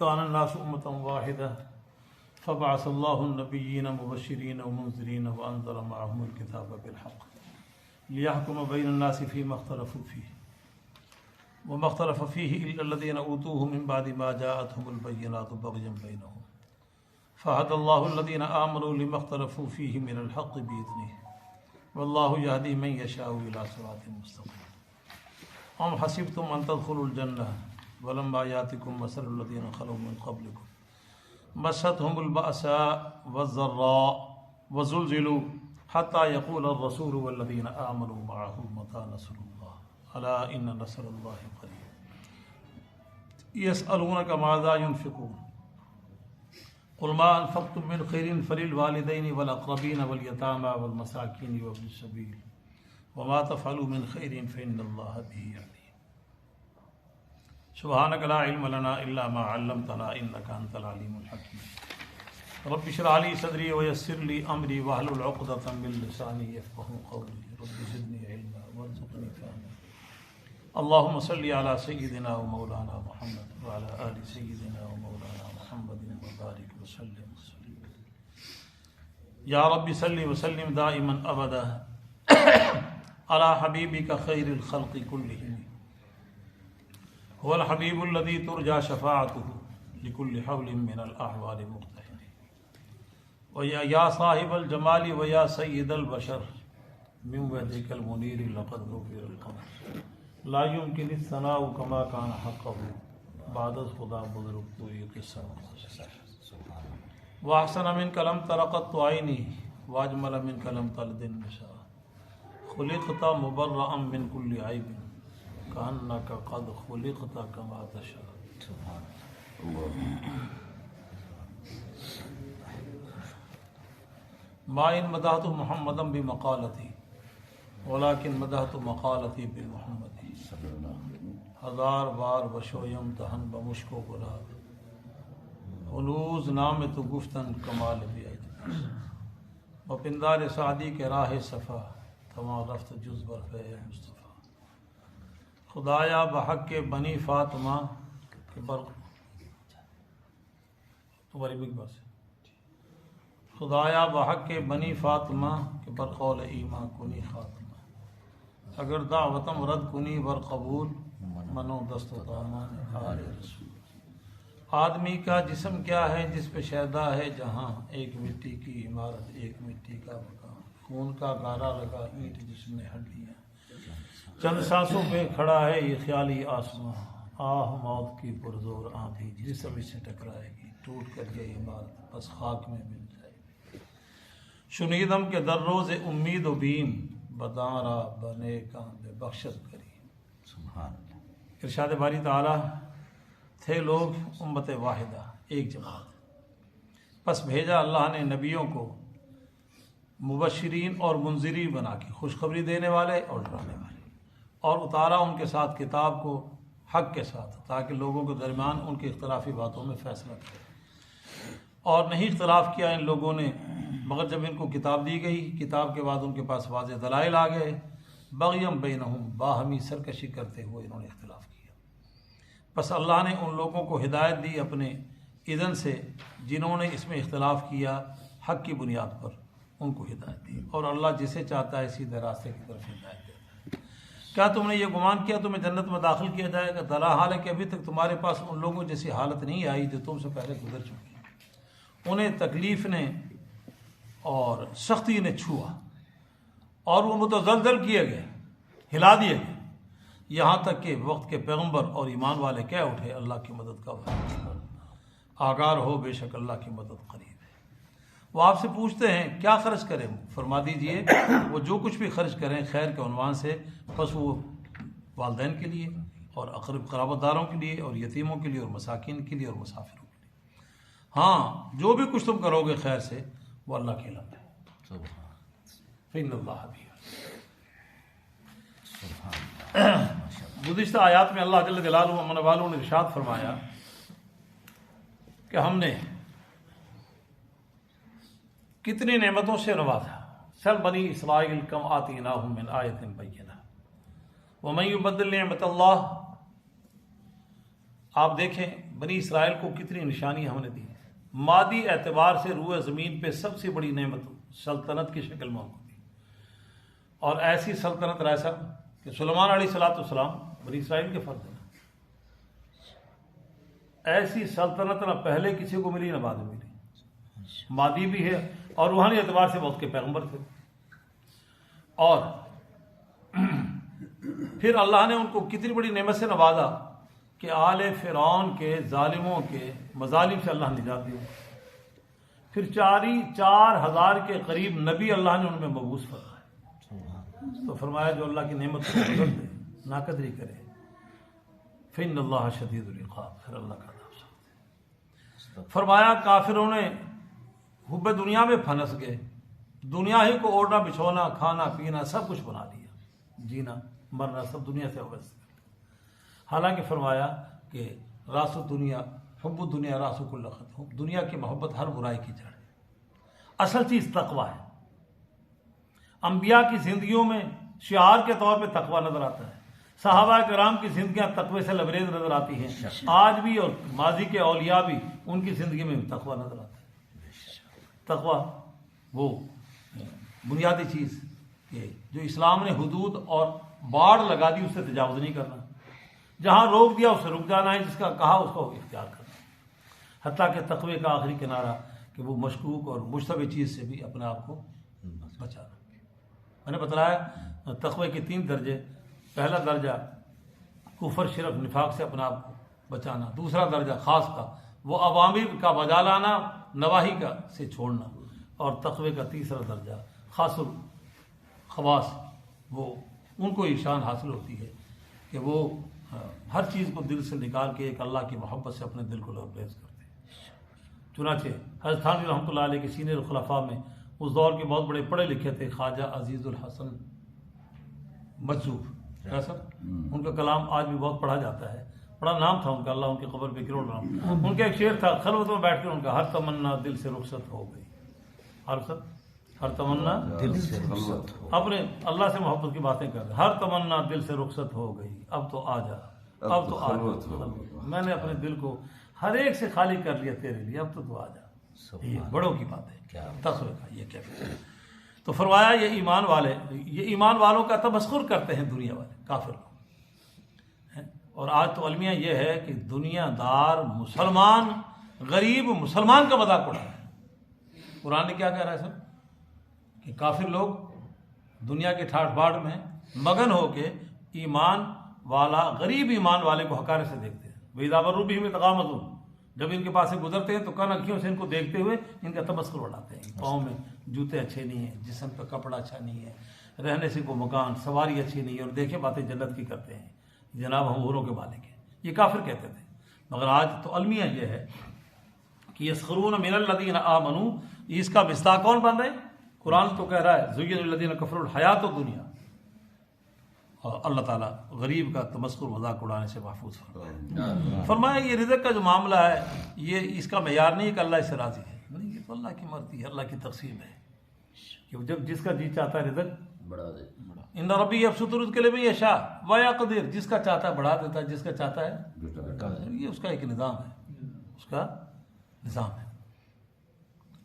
كان الناس أمة واحدة فبعث الله النبيين مبشرين ومنذرين وأنزل معهم الكتاب بالحق ليحكم بين الناس فيما اختلفوا فيه وما اختلف فيه إلا الذين أوتوه من بعد ما جاءتهم البينات بغيا بينهم فهدى الله الذين آمنوا لما اختلفوا فيه من الحق بإذنه والله يهدي من يشاء إلى صراط مستقيم أم حسبتم أن تدخلوا الجنة ولما يأتكم مثل الذين خلوا من قبلكم مستهم البأساء والضراء وزلزلوا حتى يقول الرسول والذين آمنوا معه متى نصر الله ألا إن نصر الله قريب يسألونك ماذا ينفقون قل ما أنفقتم من خير فللوالدين والأقربين واليتامى والمساكين وابن السبيل وما تفعلوا من خير فإن الله به عليم سبحانك لا علم لنا إلا ما علمتنا إنك أنت العليم الحكيم رب اشرح لي صدري ويسر لي أمري واحلل عقدة من لساني يفقهوا قولي رب زدني علما وارزقني فهما اللهم صل على سيدنا ومولانا محمد وعلى آل سيدنا ومولانا محمد وبارك وسلم یا رب صل وسلم دائما ابدا على حبيبك خير الخلق كلهم هو الحبيب الذي ترجى شفاعته لكل حول من الأحوال مقتحم ويا صاحب الجمال ويا سيد البشر من وجهك المنير لقد غفر القمر لا يمكن الثناء كما كان حقه بعد خدا بزرگ کوئی قصہ واحسن منك لم ترقت عيني واجمل منك لم تلد النساء خلقت مبرئا من كل عيب كأنك قد خلقت كما تشاء ما إن مدحت محمدا بمقالتي ولكن مدحت مقالتي بمحمد ہزار بار وشویم تہن بمشک و گلاب ہنوز نام تو گفتن کمال بھی و پندار سعدی کے راہ صفا تمام رفت جز برف مصطفیٰ خدایا بحق کے بنی فاطمہ کے تمہاری بگ بس خدایا بحق کے بنی فاطمہ کے برقول ایمان کنی خاتمہ اگر دعوتم رد کنی بر قبول منو دست و دامان حال رسول آدمی کا جسم کیا ہے جس پہ شیدا ہے جہاں ایک مٹی کی عمارت ایک مٹی کا مکان خون کا گارا لگا اینٹ جس نے ہڈیاں چند سانسوں پہ کھڑا ہے یہ خیالی آسماں آہ موت کی پرزور آندھی جس ابھی سے ٹکرائے گی ٹوٹ کر یہ عمارت بس خاک میں مل جائے گی شنیدم کے در روز امید و بیم بدارا بنے کام بخشت کری سبحان اللہ۔ ارشاد باری تعالی تھے لوگ امت واحدہ ایک جماعت پس بھیجا اللہ نے نبیوں کو مبشرین اور منذرین بنا کے خوشخبری دینے والے اور ڈرانے والے اور اتارا ان کے ساتھ کتاب کو حق کے ساتھ تاکہ لوگوں کے درمیان ان کی اختلافی باتوں میں فیصلہ کرے اور نہیں اختلاف کیا ان لوگوں نے مگر جب ان کو کتاب دی گئی کتاب کے بعد ان کے پاس واضح دلائل آ گئے بغیم بینہم باہمی سرکشی کرتے ہوئے انہوں نے اختلاف کیا بس اللہ نے ان لوگوں کو ہدایت دی اپنے اذن سے جنہوں نے اس میں اختلاف کیا حق کی بنیاد پر ان کو ہدایت دی اور اللہ جسے چاہتا ہے سیدھے راستے کی طرف ہدایت دیتا ہے۔ کیا تم نے یہ گمان کیا تمہیں جنت میں داخل کیا جائے گا؟ دلا حال ہے کہ ابھی تک تمہارے پاس ان لوگوں جیسی حالت نہیں آئی جو تم سے پہلے گزر چکی ہیں۔ انہیں تکلیف نے اور سختی نے چھوا اور وہ متزلزل کیے گئے ہلا دیے گئے یہاں تک کہ وقت کے پیغمبر اور ایمان والے کہہ اٹھے اللہ کی مدد کا وعدہ آگاہ ہو بے شک اللہ کی مدد قریب ہے۔ وہ آپ سے پوچھتے ہیں کیا خرچ کریں؟ فرما دیجئے وہ جو کچھ بھی خرچ کریں خیر کے عنوان سے بس وہ والدین کے لیے اور اقرب قرابت داروں کے لیے اور یتیموں کے لیے اور مساکین کے لیے اور مسافروں کے لیے۔ ہاں جو بھی کچھ تم کرو گے خیر سے وہ اللہ کے علم ہے۔ فإن اللہ بھی گزشتہ آیات میں اللہ جل جلالہ و من والوں نے ارشاد فرمایا کہ ہم نے کتنی نعمتوں سے نوازا سل بنی اسرائیل کم آتیناہم من آیت بینہ ومن یبدل نعمت اللہ آپ دیکھیں بنی اسرائیل کو کتنی نشانی ہم نے دی. مادی اعتبار سے روئے زمین پہ سب سے بڑی نعمت سلطنت کی شکل میں ان کو دی. اور ایسی سلطنت رائے صاحب کہ سلیمان علیہ السلام بنی اسرائیل کے فرد ہیں. ایسی سلطنت نہ پہلے کسی کو ملی نہ بعد میں ملی. مادی بھی ہے اور روحانی اعتبار سے بہت کے پیغمبر تھے. اور پھر اللہ نے ان کو کتنی بڑی نعمت سے نوازا کہ آل فرعون کے ظالموں کے مظالم سے اللہ نے نجات دی. پھر 4,000 کے قریب نبی اللہ نے ان میں مبعوث فرمائے. تو فرمایا جو اللہ کی نعمت کو قدر دے ناقدری کرے فإن اللہ شدید العقاب، پھر اللہ کا عذاب سخت ہے. فرمایا کافروں نے حب دنیا میں پھنس گئے، دنیا ہی کو اوڑھنا بچھونا کھانا پینا سب کچھ بنا لیا، جینا مرنا سب دنیا سے ہوگا. حالانکہ فرمایا کہ راس دنیا حب دنیا راس کل خطر، دنیا کی محبت ہر برائی کی جڑ ہے. اصل چیز تقوی ہے. انبیاء کی زندگیوں میں شعار کے طور پہ تقوی نظر آتا ہے. صحابہ کرام کی زندگیاں تقوی سے لبریز نظر آتی ہیں. آج بھی اور ماضی کے اولیاء بھی ان کی زندگی میں تقوی نظر آتا ہے. تقوی وہ بنیادی چیز کہ جو اسلام نے حدود اور باڑ لگا دی اس سے تجاوز نہیں کرنا، جہاں روک دیا اسے رک جانا ہے، جس کا کہا اس کو اختیار کرنا. حتیٰ کہ تقوی کا آخری کنارہ کہ وہ مشکوک اور مشتبہ چیز سے بھی اپنے آپ کو بچانا. میں نے بتلایا تقوی کے 3 درجے. پہلا درجہ کفر شرک نفاق سے اپنے آپ کو بچانا. دوسرا درجہ خاص کا وہ عوامر کا بجا لانا نواہی کا سے چھوڑنا. اور تقوی کا تیسرا درجہ خاص الخواص، وہ ان کو یہ شان حاصل ہوتی ہے کہ وہ ہر چیز کو دل سے نکال کے ایک اللہ کی محبت سے اپنے دل کو لبریز کرتے ہیں. چنانچہ حضرت تھانوی رحمۃ اللہ علیہ کے سینئر الخلفاء میں اس دور کے بہت بڑے پڑھے لکھے تھے خواجہ عزیز الحسن مجذوب سر. ان کا کلام آج بھی بہت پڑھا جاتا ہے. بڑا نام تھا ان کا، اللہ ان کی قبر پہ کروڑ رحم. ان کا ایک شعر تھا خلوت میں بیٹھ کے ان کا، ہر تمنا دل سے رخصت ہو گئی. ہر تمنا دل سے رخصت ہو، اپنے اللہ سے محبت کی باتیں کر رہے. ہر تمنا دل سے رخصت ہو گئی، اب تو آ جا، اب تو آ جا، میں نے اپنے دل کو ہر ایک سے خالی کر لیا تیرے لیے، اب تو آ جا. یہ بڑوں کی بات ہے تقوی کا. یہ کیا تو فرمایا یہ ایمان والے، یہ ایمان والوں کا تمسخر کرتے ہیں دنیا والے کافر لوگ. اور آج تو المیہ یہ ہے کہ دنیا دار مسلمان غریب مسلمان کا مذاق اڑا ہے. قرآن نے کیا کہہ رہا ہے سر کہ کافر لوگ دنیا کے ٹھاٹ باڑ میں مگن ہو کے ایمان والا غریب ایمان والے کو حقارے سے دیکھتے ہیں. وَإِذَا مَرُّوا بِهِمْ يَتَغَامَزُونَ، جب ان کے پاس سے گزرتے ہیں تو کن اکھیوں سے ان کو دیکھتے ہوئے ان کا تمسخر اڑاتے ہیں. پاؤں میں جوتے اچھے نہیں ہیں، جسم پہ کپڑا اچھا نہیں ہے، رہنے سے کو مکان سواری اچھی نہیں ہے، اور دیکھے باتیں جنت کی کرتے ہیں، جناب ہم حوروں کے مالک ہیں. یہ کافر کہتے تھے. مگر آج تو المیہ یہ ہے کہ یسخرون من الذین آمنوا، اس کا مصداق کون بن رہے ہیں؟ قرآن تو کہہ رہا ہے زین للذین کفروا الحیات الدنیا. اور اللہ تعالیٰ غریب کا تمسخر مذاق اڑانے سے محفوظ فرمائے. فرمایا یہ رزق کا جو معاملہ ہے یہ اس کا معیار نہیں ہے کہ اللہ اس سے راضی ہے. نہیں، یہ تو اللہ کی مرضی ہے، اللہ کی تقسیم ہے کہ جب جس کا جی چاہتا ہے رزق بڑھا دے. ان ربی یبسط الرزق لمن یشاء ویقدر، جس کا چاہتا ہے بڑھا دیتا ہے، جس کا چاہتا ہے. یہ اس کا ایک نظام ہے، اس کا نظام ہے.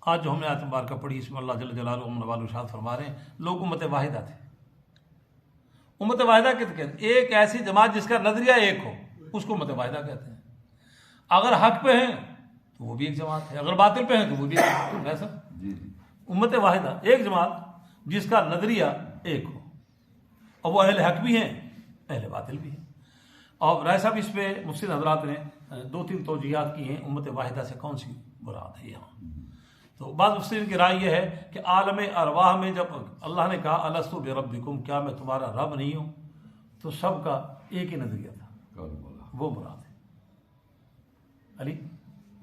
آج جو ہم نے آیت مبارکہ پڑھی اس میں اللہ جل جلالہ و ارشاد فرما رہے ہیں لوگ امت واحدہ تھے. امت واحدہ کہتے ہیں ایک ایسی جماعت جس کا نظریہ ایک ہو، اس کو امت واحدہ کہتے ہیں. اگر حق پہ ہیں تو وہ بھی ایک جماعت ہے، اگر باطل پہ ہیں تو وہ بھی ایسا. امت واحدہ ایک جماعت جس کا نظریہ ایک ہو، اور وہ اہل حق بھی ہیں اہل باطل بھی ہیں. اور رائے صاحب اس پہ مفسر حضرات نے 2-3 توجیحات کی ہیں امت واحدہ سے کون سی مراد ہے یہاں. تو بعض مفسرین کی رائے یہ ہے کہ عالم ارواح میں جب اللہ نے کہا الست بربکم، کیا میں تمہارا رب نہیں ہوں، تو سب کا ایک ہی نظریہ تھا، وہ مراد ہے علی،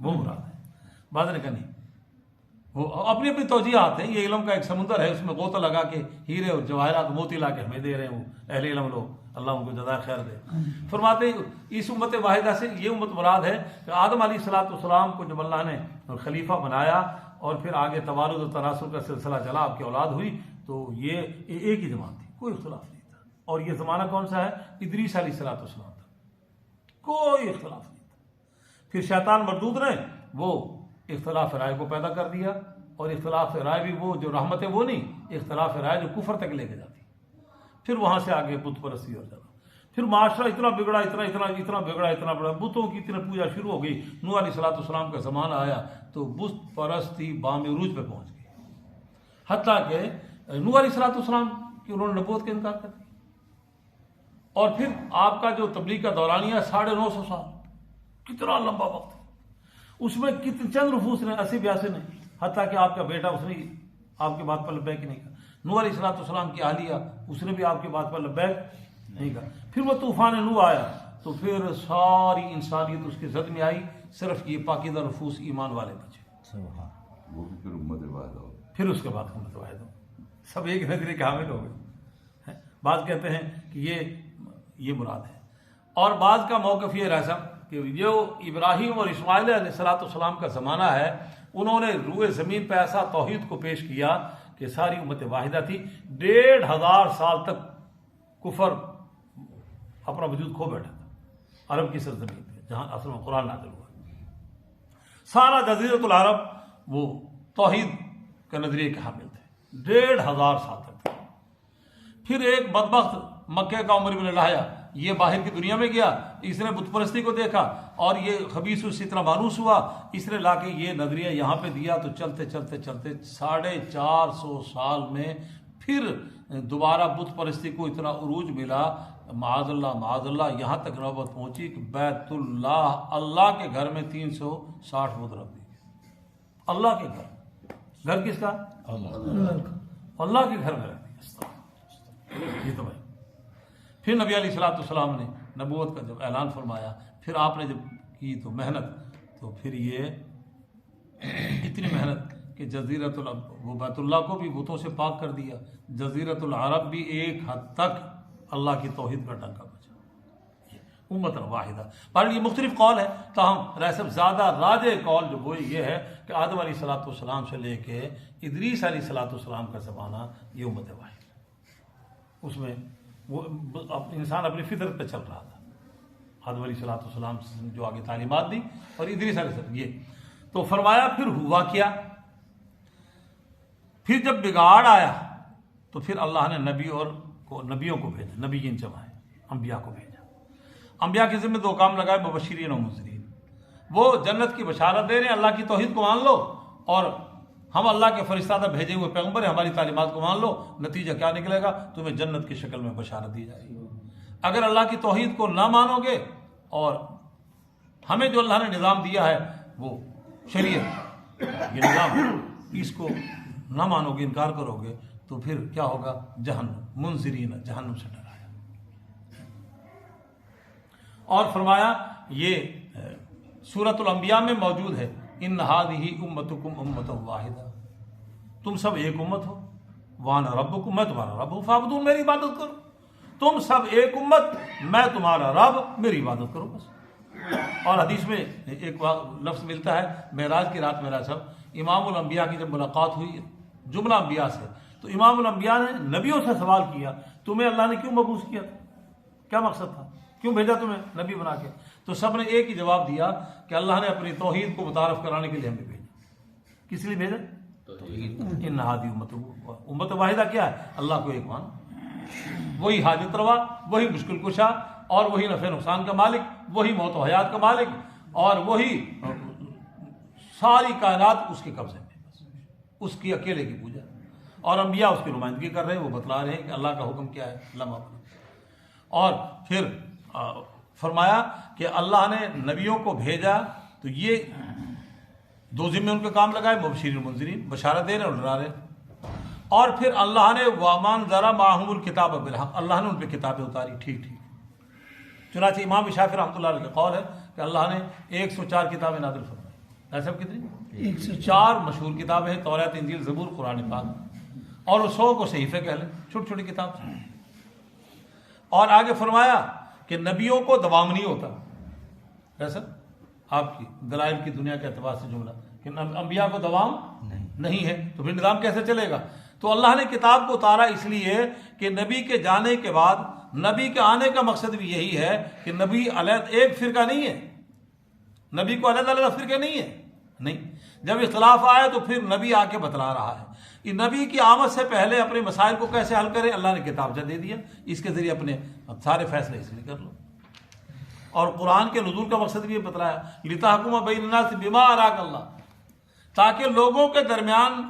وہ مراد ہے. بعض نے کہا نہیں، وہ اپنی اپنی توجیحات ہیں. یہ علم کا ایک سمندر ہے، اس میں غوطہ لگا کے ہیرے اور جواہرات موتی لا کے ہمیں دے رہے ہیں وہ اہل علم لوگ، اللہ ان کو جزائے خیر دے. فرماتے اس امت واحدہ سے یہ امت مراد ہے کہ آدم علیہ السلام کو جب اللہ نے خلیفہ بنایا اور پھر آگے توارث و تناسل کا سلسلہ چلا، آپ کی اولاد ہوئی، تو یہ ایک ہی زمان تھی، کوئی اختلاف نہیں تھا. اور یہ زمانہ کون سا ہے؟ ادریس علیہ السلام تھا، کوئی اختلاف نہیں تھا. پھر شیطان مردود نے وہ اختلاف رائے کو پیدا کر دیا، اور اختلاف رائے بھی وہ جو رحمت ہے وہ نہیں، اختلاف رائے جو کفر تک لے کے جاتی۔ پھر وہاں سے آگے بت پرستی اور چلا، پھر معاشرہ اتنا بگڑا، اتنا بگڑا، اتنا بڑا، بتوں کی اتنا پوجا شروع ہو گئی۔ نوح علیہ السلام کا زمانہ آیا تو بت پرستی بام عروج پہ پہنچ گئی، حتیٰ کہ نوح علیہ السلام کی انہوں نے نبوت کا انکار کر دیا۔ اور پھر آپ کا جو تبلیغ کا دورانیہ 950 سال، کتنا لمبا وقت، اس میں کتنے چند نفوس نے 80-82 نے، حتیٰ کہ آپ کا بیٹا اس نے آپ کی بات پر لبیک نہیں کہا۔ نوح علیہ السلام کی اہلیہ اس نے بھی آپ کی بات پر لبیک نہیں کہا۔ پھر وہ طوفان نوح آیا تو پھر ساری انسانیت اس کی زد میں آئی، صرف یہ پاکیزہ نفوس ایمان والے بچے، وہ بھی پھر امت واحدہ ہو۔ پھر اس کے بعد امت واحد ہو، سب ایک نظریے کے حامل ہو گئے۔ بعض کہتے ہیں کہ یہ مراد ہے، اور بعض کا موقف یہ رہا کہ جو ابراہیم اور اسماعیل علیہ السلام کا زمانہ ہے، انہوں نے روئے زمین پہ ایسا توحید کو پیش کیا کہ ساری امت واحدہ تھی۔ 1500 سال تک کفر اپنا وجود کھو بیٹھا تھا عرب کی سرزمین پہ، جہاں اصل میں قرآن نازل ہوا۔ سارا جزیرۃ العرب وہ توحید کے نظریے کے حامل تھے 1500 سال تک۔ پھر ایک بدبخت مکے کا عمر بن الحیہ، یہ باہر کی دنیا میں گیا، اس نے بت پرستی کو دیکھا اور یہ خبیث اس سے اتنا مانوس ہوا، اس نے لا کے یہ نظریہ یہاں پہ دیا، تو چلتے 450 سال میں پھر دوبارہ بت پرستی کو اتنا عروج ملا، معاذ اللہ، یہاں تک نوبت پہنچی کہ بیت اللہ کے گھر میں 360 بت رکھ دی۔ اللہ کے گھر کس کا؟ اللہ کے گھر میں رکھ دیا۔ یہ تو بھائی پھر نبی علیہ السلام نے نبوت کا جب اعلان فرمایا، پھر آپ نے جب کی تو محنت، تو پھر یہ اتنی محنت کہ جزیرۃ العرب وہ بیت اللہ کو بھی بتوں سے پاک کر دیا، جزیرۃ العرب بھی ایک حد تک اللہ کی توحید کا ڈنکا بچا، امت واحدہ۔ پر یہ مختلف قول ہے، تاہم رہسب زیادہ راجع قول جو وہ یہ ہے کہ آدم علیہ السلام سے لے کے ادریس علیہ السلام کا زمانہ یہ امت واحد، اس میں وہ انسان اپنی فطرت پہ چل رہا تھا۔ آدم علیہ السلام جو آگے تعلیمات دی اور ادریس علیہ السلام یہ تو فرمایا۔ پھر ہوا کیا؟ پھر جب بگاڑ آیا تو پھر اللہ نے نبیوں کو بھیجا، نبیین جمع ہے، انبیاء کو بھیجا۔ انبیاء کے ذمہ 2 کام لگائے، مبشرین و منذرین۔ وہ جنت کی بشارت دے رہے ہیں، اللہ کی توحید کو مان لو، اور ہم اللہ کے فرستادہ بھیجے ہوئے پیغمبر ہیں، ہماری تعلیمات کو مان لو، نتیجہ کیا نکلے گا؟ تمہیں جنت کی شکل میں بشارت دی جائے گی۔ اگر اللہ کی توحید کو نہ مانو گے اور ہمیں جو اللہ نے نظام دیا ہے وہ شریعت یہ نظام ہے، اس کو نہ مانو گے، انکار کرو گے، تو پھر کیا ہوگا؟ جہنم، منذرین، جہنم سے ڈرایا۔ اور فرمایا یہ سورۃ الانبیاء میں موجود ہے، ان ھذہ امتکم امۃ واحدہ، تم سب ایک امت ہو، وانا ربکم، میں تمہارا رب ہوں، فاعبدون، میری عبادت کرو۔ تم سب ایک امت، میں تمہارا رب، میری عبادت کرو بس۔ اور حدیث میں ایک لفظ ملتا ہے، معراج کی رات میرا سب امام الانبیاء کی جب ملاقات ہوئی جملہ انبیاء سے، تو امام الانبیاء نے نبیوں سے سوال کیا، تمہیں اللہ نے کیوں مبعوث کیا تھا؟ کیا مقصد تھا؟ کیوں بھیجا تمہیں نبی بنا کے؟ تو سب نے ایک ہی جواب دیا کہ اللہ نے اپنی توحید کو متعارف کرانے کے لیے ہمیں بھیجا۔ کس لیے بھیجا؟ ان ھذہ امت واحدہ کیا ہے؟ اللہ کو ایک مانو، وہی حاجت روا، وہی مشکل کشا، اور وہی نفع نقصان کا مالک، وہی موت و حیات کا مالک، اور وہی ساری کائنات اس کے قبضے میں، اس کی اکیلے کی پوجا۔ اور انبیاء اس کی نمائندگی کر رہے ہیں، وہ بتلا رہے ہیں کہ اللہ کا حکم کیا ہے، لمحہ۔ اور پھر فرمایا کہ اللہ نے نبیوں کو بھیجا تو یہ 2 ذمے ان کے کام لگائے، مبشرین منذرین، بشارت دے رہے اور ڈرا رہے۔ اور پھر اللہ نے وَمَنْ ذَرَ مَعَهُمُ الْكِتَابَ بِالْحَقِّ، اللہ نے ان پہ کتابیں اتاری ٹھیک۔ چنانچہ امام شافعی رحمۃ اللہ علیہ کا قول ہے کہ اللہ نے 104 کتابیں نازل فرمائی۔ ایسا کتنی؟ 104 مشہور کتابیں ہیں، توریت، انجیل، زبور، قرآن پاک، اور 100 کو صحیفے کہہ لیں، چھوٹی چھوٹی کتاب۔ اور آگے فرمایا کہ نبیوں کو دوام نہیں ہوتا، ایسا آپ کی دلائل کی دنیا کے اعتبار سے جملہ کہ انبیاء کو دوام نہیں ہے، تو پھر نظام کیسے چلے گا؟ تو اللہ نے کتاب کو اتارا اس لیے کہ نبی کے جانے کے بعد، نبی کے آنے کا مقصد بھی یہی ہے کہ نبی علیہ ایک فرقہ نہیں ہے، نبی کو علیحدہ علیحدہ فرقے نہیں ہیں، نہیں. جب اختلاف آئے تو پھر نبی آ کے بتلا رہا ہے. یہ نبی کی آمد سے پہلے اپنے مسائل کو کیسے حل کرے، اللہ نے کتاب دے دیا، اس کے ذریعے اپنے سارے فیصلے اس لیے کر لو. اور قرآن کے نزول کا مقصد بھی یہ بتلایا، لِتَحْكُمَ بَيْنَ النَّاسِ بِمَا أَرَاكَ اللَّهُ، تاکہ لوگوں کے درمیان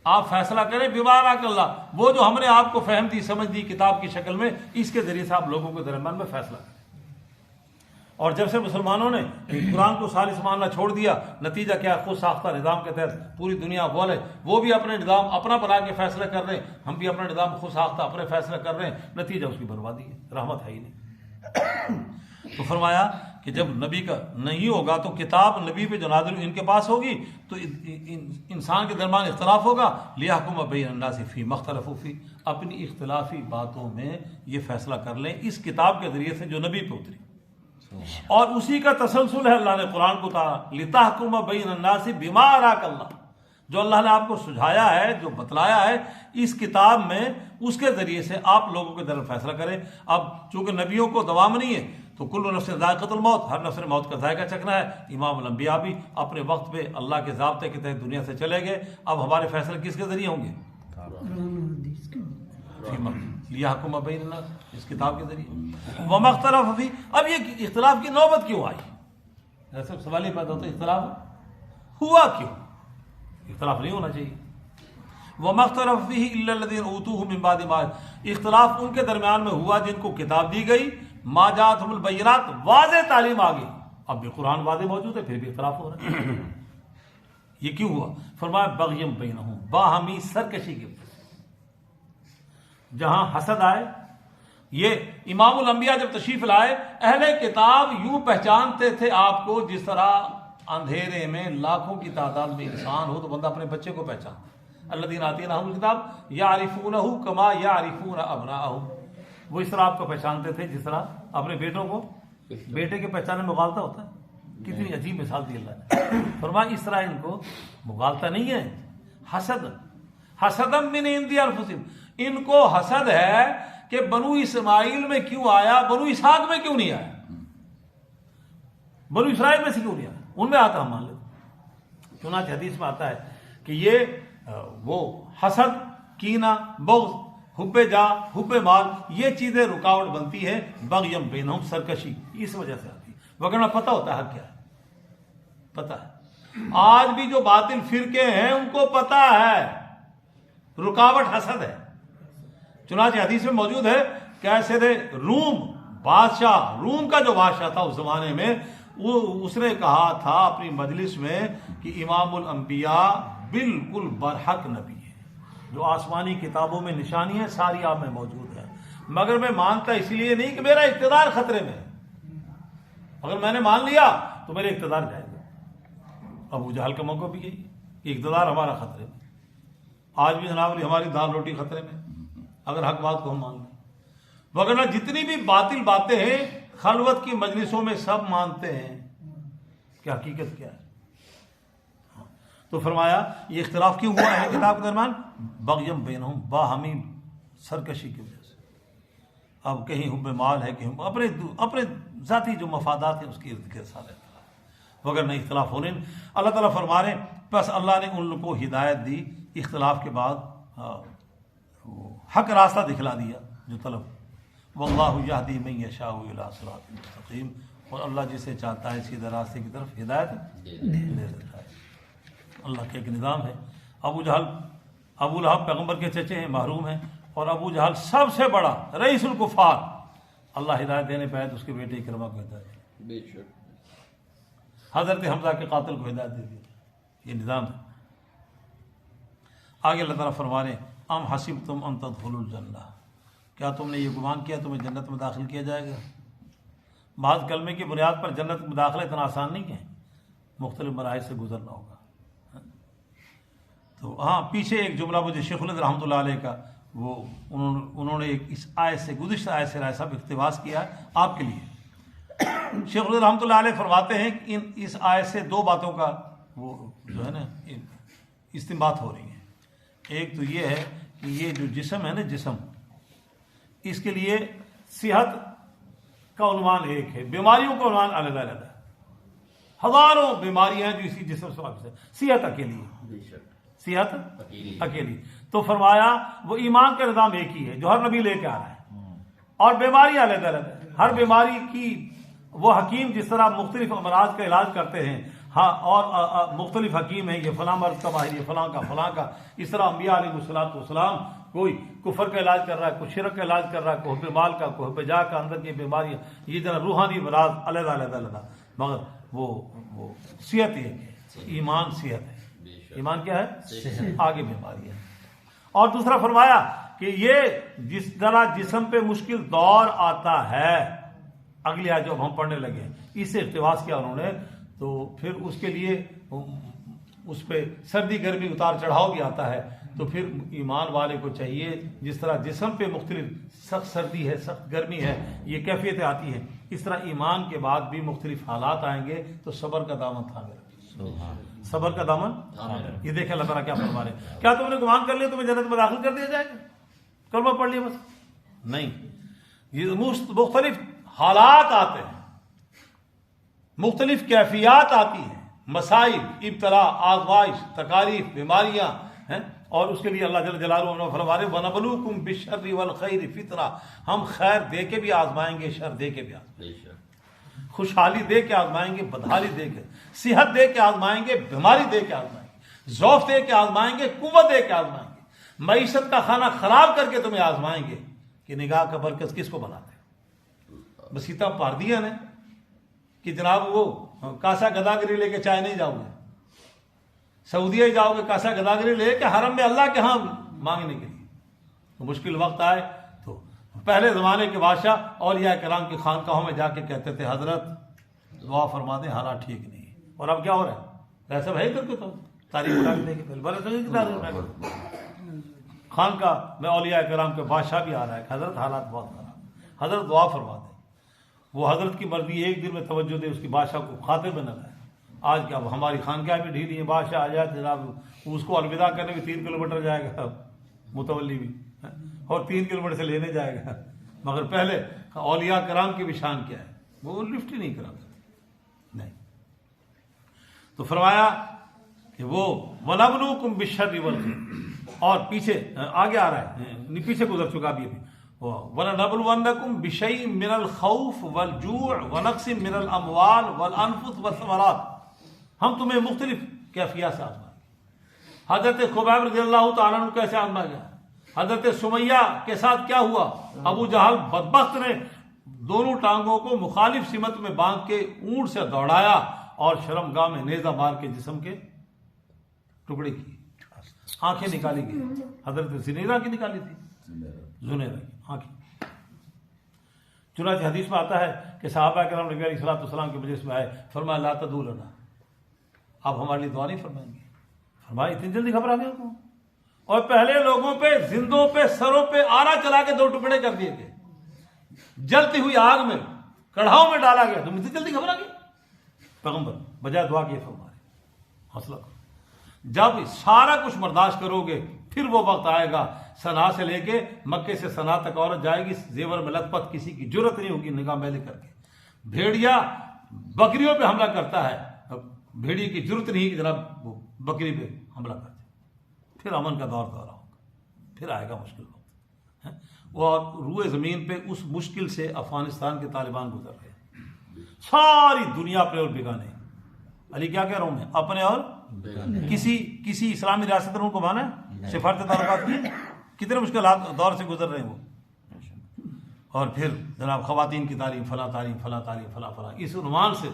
آپ فیصلہ کریں بِمَا أَرَاكَ اللَّهُ، وہ جو ہم نے آپ کو فہم دی سمجھ دی کتاب کی شکل میں، اس کے ذریعے سے آپ لوگوں کے درمیان میں فیصلہ کریں. اور جب سے مسلمانوں نے قرآن کو خالص ماننا چھوڑ دیا، نتیجہ کیا، خود ساختہ نظام کے تحت پوری دنیا غول ہے، وہ بھی اپنے نظام اپنا بنا کے فیصلے کر رہے ہیں، ہم بھی اپنا نظام خود ساختہ اپنے فیصلے کر رہے ہیں، نتیجہ اس کی بربادی ہے، رحمت ہے ہی نہیں. تو فرمایا کہ جب نبی کا نہیں ہوگا تو کتاب نبی پہ جو نازل ان کے پاس ہوگی تو انسان کے درمیان اختلاف ہوگا. لِيَحْكُمَ بَيْنَ النَّاسِ فِيمَا اخْتَلَفُوا فِيهِ، اپنی اختلافی باتوں میں یہ فیصلہ کر لیں اس کتاب کے ذریعے سے جو نبی پہ اتری. اور اسی کا تسلسل ہے اللہ نے قرآن کو کہا لِتَحْكُمَ بَيْنَ النَّاسِ بِمَا أَرَاكَ اللَّهُ، جو اللہ نے آپ کو سجھایا ہے، جو بتلایا ہے اس کتاب میں، اس کے ذریعے سے آپ لوگوں کے درمیان فیصلہ کریں. اب چونکہ نبیوں کو دوام نہیں ہے تو کل نفس ذائقۃ الموت، ہر نفس نے موت کا ذائقہ چکھنا ہے. امام الانبیاء بھی اپنے وقت پہ اللہ کے ضابطے کے تحت دنیا سے چلے گئے. اب ہمارے فیصلے کس کے ذریعے ہوں گے؟ لِيَحْكُمَ بَيْنَ النَّاسِ، اس کتاب کے ذریعے. وَمَا اخْتَلَفَ فِيهِ، اب یہ اختلاف کی نوبت کیوں آئی؟ ایسا سوال ہی پیدا ہوتا ہے، اختلاف ہوا کیوں؟ اختلاف نہیں ہونا چاہیے. وَمَا اخْتَلَفَ فِيهِ إِلَّا الَّذِينَ أُوتُوهُ مِن بَعْدِ مَا، اختلاف ان کے درمیان میں ہوا جن کو کتاب دی گئی، مَا جَاءَتْهُمُ الْبَيِّنَاتُ، واضح تعلیم آ گئی. اب بھی قرآن واضح موجود ہے پھر بھی اختلاف ہو رہا ہے. یہ کیوں ہوا؟ فرمایا بغیم بینہم، باہمی سرکشی کی وجہ سے. جہاں حسد آئے، یہ امام الانبیاء جب تشریف لائے، اہل کتاب یوں پہچانتے تھے آپ کو جس طرح اندھیرے میں لاکھوں کی تعداد میں انسان ہو تو بندہ اپنے بچے کو پہچانتا. الذین آتیناہم الکتاب یعرفونہ کما یعرفون ابناءہم، وہ اس طرح آپ کو پہچانتے تھے جس طرح اپنے بیٹوں کو، بیٹے کے پہچانے میں مغالطہ ہوتا ہے. کتنی عجیب مثال دی اللہ نے. فرمایا اس طرح ان کو مغالطہ نہیں ہے، حسدم من عند انفسہم، ان کو حسد ہے کہ بنو اسماعیل میں کیوں آیا، بنو اسحاق میں کیوں نہیں آیا، بنو اسرائیل میں سے کیوں نہیں آیا، ان میں آتا ہم مان لیتے. چنانچہ حدیث میں آتا ہے کہ یہ وہ حسد، کینہ، بغض، حب جا، حب مال، یہ چیزیں رکاوٹ بنتی ہے. بغیم بینہم، سرکشی اس وجہ سے آتی ہے، وگرنہ پتہ ہوتا ہے حق کیا ہے، پتہ ہے. آج بھی جو باطل فرقے ہیں ان کو پتہ ہے رکاوٹ حسد ہے. چنانچہ حدیث میں موجود ہے کہ ایسے تھے روم بادشاہ، روم کا جو بادشاہ تھا اس زمانے میں، اس نے کہا تھا اپنی مجلس میں کہ امام الانبیاء بالکل برحق نبی ہے، جو آسمانی کتابوں میں نشانی ہے ساری آپ میں موجود ہے، مگر میں مانتا اس لیے نہیں کہ میرا اقتدار خطرے میں ہے. اگر میں نے مان لیا تو میرے اقتدار جائے گا. ابو جہل کا موقع بھی یہی کہ اقتدار ہمارا خطرے میں. آج بھی جناب ہماری دال روٹی خطرے میں اگر حق بات کو ہم مان لیں. وگرنہ جتنی بھی باطل باتیں ہیں خلوت کی مجلسوں میں سب مانتے ہیں کہ حقیقت کیا ہے. تو فرمایا یہ اختلاف کیوں ہوا ہے کتاب کے درمیان؟ بغیم بینہم، باہمی سرکشی کی وجہ سے. اب کہیں حب مال ہے، کہیں اپنے ذاتی جو مفادات ہیں اس کے ارد گرد سارے اختلاف، وگرنہ اختلاف ہونے. اللہ تعالیٰ فرما رہے ہیں بس اللہ نے ان کو ہدایت دی اختلاف کے بعد، حق راستہ دکھلا دیا جو طلب. واللہ یہدی من یشاء الی صراط مستقیم، اور اللہ جسے چاہتا ہے سیدھے راستے کی طرف ہدایت دے دیتا ہے. اللہ کا ایک نظام ہے. ابو لہب پیغمبر کے چچے ہیں، محروم ہیں، اور ابو جہل سب سے بڑا رئیس الکفار، اللہ ہدایت دینے پہ آئے تو اس کے بیٹے اکرمہ کو ہدایت دی، حضرت حمزہ کے قاتل کو ہدایت دے دی. یہ نظام ہے. آگے اللہ تعالیٰ فرما رہے ہیں ام حسبتم ان تدخلوا الجنہ، کیا تم نے یہ گمان کیا تمہیں جنت میں داخل کیا جائے گا؟ بعض کلمے کی بنیاد پر جنت میں داخلہ اتنا آسان نہیں ہے، مختلف مراحل سے گزرنا ہوگا. تو ہاں پیچھے ایک جملہ مجھے شیخ الہند رحمۃ اللہ علیہ کا، وہ انہوں نے اس آیت سے، گزشتہ آیت سے رائے صاحب اقتباس کیا ہے آپ کے لیے. شیخ الہند رحمۃ اللہ علیہ فرماتے ہیں کہ اس آیت سے دو باتوں کا وہ جو ہے نا استنباط ہو رہی ہے. ایک تو یہ ہے کہ یہ جو جسم ہے نا، جسم، اس کے لیے صحت کا عنوان ایک ہے، بیماریوں کا عنوان علیحدہ علیحدہ ہے. ہزاروں بیماریاں ہیں جو اسی جسم سے واپس ہے. صحت اکیلی ہے، بے شک صحت اکیلی. تو فرمایا وہ ایمان کا نظام ایک ہی ہے جو ہر نبی لے کے آ رہا ہے، اور بیماریاں الگ الگ ہیں. ہر بیماری کی وہ حکیم جس طرح مختلف امراض کا علاج کرتے ہیں، ہاں، اور مختلف حکیم ہیں، یہ فلاں مرض کا ماہر، یہ فلاں کا. اس طرح انبیاء علیہ السلام کوئی کفر کا علاج کر رہا ہے، کوئی شرک کا علاج کر رہا ہے، کوئی حب مال کا، کوئی حب جاہ کا، اندر کی بیماریاں، یہ ذرا روحانی امراض علیحدہ. مگر وہ صحت ایک ہے، ایمان صحت ہے. ایمان کیا ہے؟ آگے بیماری ہے. اور دوسرا فرمایا کہ یہ جس طرح جسم پہ مشکل دور آتا ہے، اگلی آیت جو ہم پڑھنے لگے اس سے اقتباس کیا انہوں نے، تو پھر اس کے لیے اس پہ سردی گرمی اتار چڑھاؤ بھی آتا ہے. تو پھر ایمان والے کو چاہیے جس طرح جسم پہ مختلف سخت سردی ہے، سخت گرمی ہے، یہ کیفیتیں آتی ہیں، اس طرح ایمان کے بعد بھی مختلف حالات آئیں گے تو صبر کا دامن تھامے رکھیے. صبر کا دامن. یہ دیکھیں اللہ تعالیٰ کیا فرما رہے ہیں. کیا تم نے گمان کر لیا تمہیں جنت میں داخل کر دیا جائے گا؟ کلمہ پڑھ لیا بس؟ نہیں. یہ مختلف حالات آتے ہیں، مختلف کیفیات آتی ہیں، مسائل، ابتلا، آزمائش، تکالیف، بیماریاں ہیں. اور اس کے لیے اللہ جل جلالہ نے فرما رہے وَنَبْلُوكُمْ بِالشَّرِّ وَالْخَيْرِ فِتْنَةً، ہم خیر دے کے بھی آزمائیں گے، شر دے کے بھی آزمائیں گے، خوشحالی دے کے آزمائیں گے، بدحالی دے کے، صحت دے کے آزمائیں گے، بیماری دے کے آزمائیں گے، ضعف دے کے آزمائیں گے، قوت دے کے آزمائیں گے، معیشت کا کھانا خراب کر کے تمہیں آزمائیں گے کہ نگاہ کا برکت کس کو بناتے ہیں. بسیطہ پار دیا نے کہ جناب وہ کاسا گداگری لے کے چائے نہیں جاؤ گے، سعودیہ ہی جاؤ گے کاسا گداگری لے کے حرم میں اللہ کے ہاں مانگنے کے لیے. تو مشکل وقت آئے تو پہلے زمانے کے بادشاہ اولیاء کرام کی خانقاہوں میں جا کے کہتے تھے حضرت دعا فرما دیں، حالات ٹھیک نہیں ہے. اور اب کیا ہو رہا ہے؟ ویسے بھائی کر کے تو تاریخ اٹھا کے دیکھیں، خانقاہ میں اولیاء کرام کے بادشاہ بھی آ رہا ہے کہ حضرت حالات بہت خراب، حضرت دعا فرما دیں. وہ حضرت کی مرضی ایک دن میں توجہ دے، اس کی بادشاہ کو خاطر میں نہ لائے. آج کیا ہماری خانقاہ بھی ڈھیلی ہے، بادشاہ آ جائے جناب اس کو الوداع کرنے بھی 3 کلومیٹر جائے گا متولی بھی، اور 3 کلومیٹر سے لینے جائے گا. مگر پہلے اولیاء کرام کی بھی شان کیا ہے، وہ لفٹ ہی نہیں کراتے نہیں. تو فرمایا کہ وہ وَنَبْلُوكُمْ بِالشَّرِّ وَالْخَيْرِ، اور پیچھے آگے آ رہا ہے، پیچھے گزر چکا بھی ابھی، وَلَنَبْلُوَنَّكُمْ بِشَيْءٍ مِّنَ الْخَوْفِ وَالْجُوعِ وَنَقْصٍ مِّنَ الْأَمْوَالِ وَالْأَنفُسِ وَالثَّمَرَاتِ، ہم تمہیں مختلف کیفیات سے آزمائیں گے. حضرت خبیب رضی اللہ تعالیٰ عنہ کیسے آزمایا گیا، حضرت سمیہ کے ساتھ کیا ہوا، ابو جہل بدبخت نے دونوں ٹانگوں کو مخالف سمت میں باندھ کے اونٹ سے دوڑایا اور شرمگاہ میں نیزہ مار کے جسم کے ٹکڑے کیے، آنکھیں نکالی گئی. حضرت زنیرہ کی نکالی تھی، زنیرہ کی آنکھیں. چنانچہ حدیث میں آتا ہے کہ صحابہ کرام نبی علیہ السلام کے مجلس میں آئے، فرمایا لا تدعوا لنا، آپ ہمارے لیے دعا نہیں فرمائیں گے. فرمایا اتنی جلدی گھبرا گیا تم؟ اور پہلے لوگوں پہ، زندوں پہ، سروں پہ آرا چلا کے 2 ٹکڑے کر دیے گئے، جلتی ہوئی آگ میں کڑھاؤ میں ڈالا گیا، تم اتنی جلدی گھبرا گئے؟ پیغمبر بجائے دعا کے فرما رہے حوصلہ کرو، جب سارا کچھ برداشت کرو گے پھر وہ وقت آئے گا، صنعاء سے لے کے مکے سے صنعاء تک عورت جائے گی زیور میں لت پت، کسی کی جرت نہیں ہوگی نگاہ میلے کر کے. بھیڑیا بکریوں پہ حملہ کرتا ہے، بھیڑی کی جرت نہیں کہ جناب وہ بکری پہ حملہ کر دے. پھر امن کا دور ہوگا، پھر آئے گا مشکل وقت. اور روئے زمین پہ اس مشکل سے افغانستان کے طالبان گزر رہے ہیں، ساری دنیا اپنے اور بگانے. علی کیا کہہ رہا ہوں میں، اپنے اور کسی اسلامی ریاست نے ان کو مانا ہے، سفارت تعلقات کی کتنے مشکلات دور سے گزر رہے ہیں وہ. اور پھر جناب خواتین کی تعلیم، فلاں تعلیم، فلاں تعلیم، فلاں فلاں، اس عنوان سے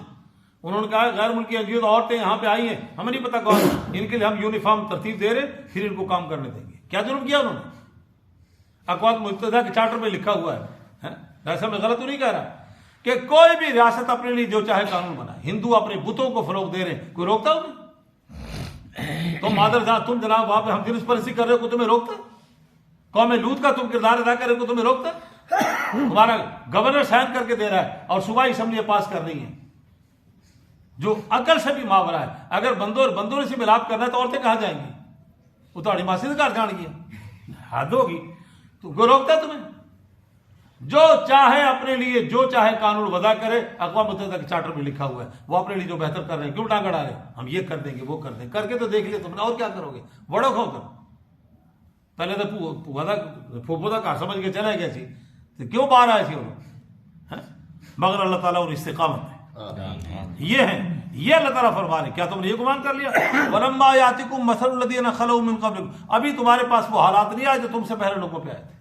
انہوں نے کہا غیر ملکی انجیز عورتیں یہاں پہ آئی ہیں، ہمیں نہیں پتا کون، ان کے لیے ہم یونیفارم ترتیب دے رہے، پھر ان کو کام کرنے دیں گے. کیا ظلم کیا انہوں نے؟ اقوام متحدہ کے چارٹر میں لکھا ہوا ہے، ایسا میں غلط تو نہیں کہہ رہا کہ کوئی بھی ریاست اپنے لیے جو چاہے قانون بنائے. ہندو اپنے بتوں کو فروغ دے رہے ہیں، کوئی روکتا انہیں؟ تم مادر جان، تم جناب وہاں پہ ہم جنس پرستی کر رہے ہو، کو تمہیں روکتا؟ قوم لوط کا تم کردار ادا کر رہے ہو، کو تمہیں روکتا؟ تمہارا گورنر سائن کر کے دے رہا ہے اور صوبائی اسمبلیاں پاس کر رہی ہیں، جو عقل سے بھی ماورا ہے. اگر بندوں سے ملاپ کرنا ہے تو عورتیں کہاں جائیں گی؟ وہ تو اڑی ماسی گھر جان گیا، حد ہوگی. تو کوئی روکتا تمہیں؟ جو چاہے اپنے لیے جو چاہے قانون وضع کرے. اقوام متحدہ کے چارٹر میں لکھا ہوا ہے وہ اپنے لیے جو بہتر کر رہے ہیں کیوں ٹانگ اڑا رہے ہیں. ہم یہ کر دیں گے وہ کر دیں گے, کر کے تو دیکھ لیا تم نے, اور کیا کرو گے, بڑو کھو کر. پہلے تو پھوپھودا کہا سمجھ کے چلا گیا سی تو کیوں باہر آئے سی انہوں, مگر اللہ تعالیٰ اور استقامت ہے یہ ہے, یہ اللہ تعالیٰ فرما رہے. کیا تم نے یہ گمان کر لیا وَلَمَّا يَأْتِكُم مَّثَلُ الَّذِينَ خَلَوْا مِن قَبْلِكُم, ابھی تمہارے پاس وہ حالات نہیں آئے جو تم سے پہلے لوگوں پہ آئے تھے.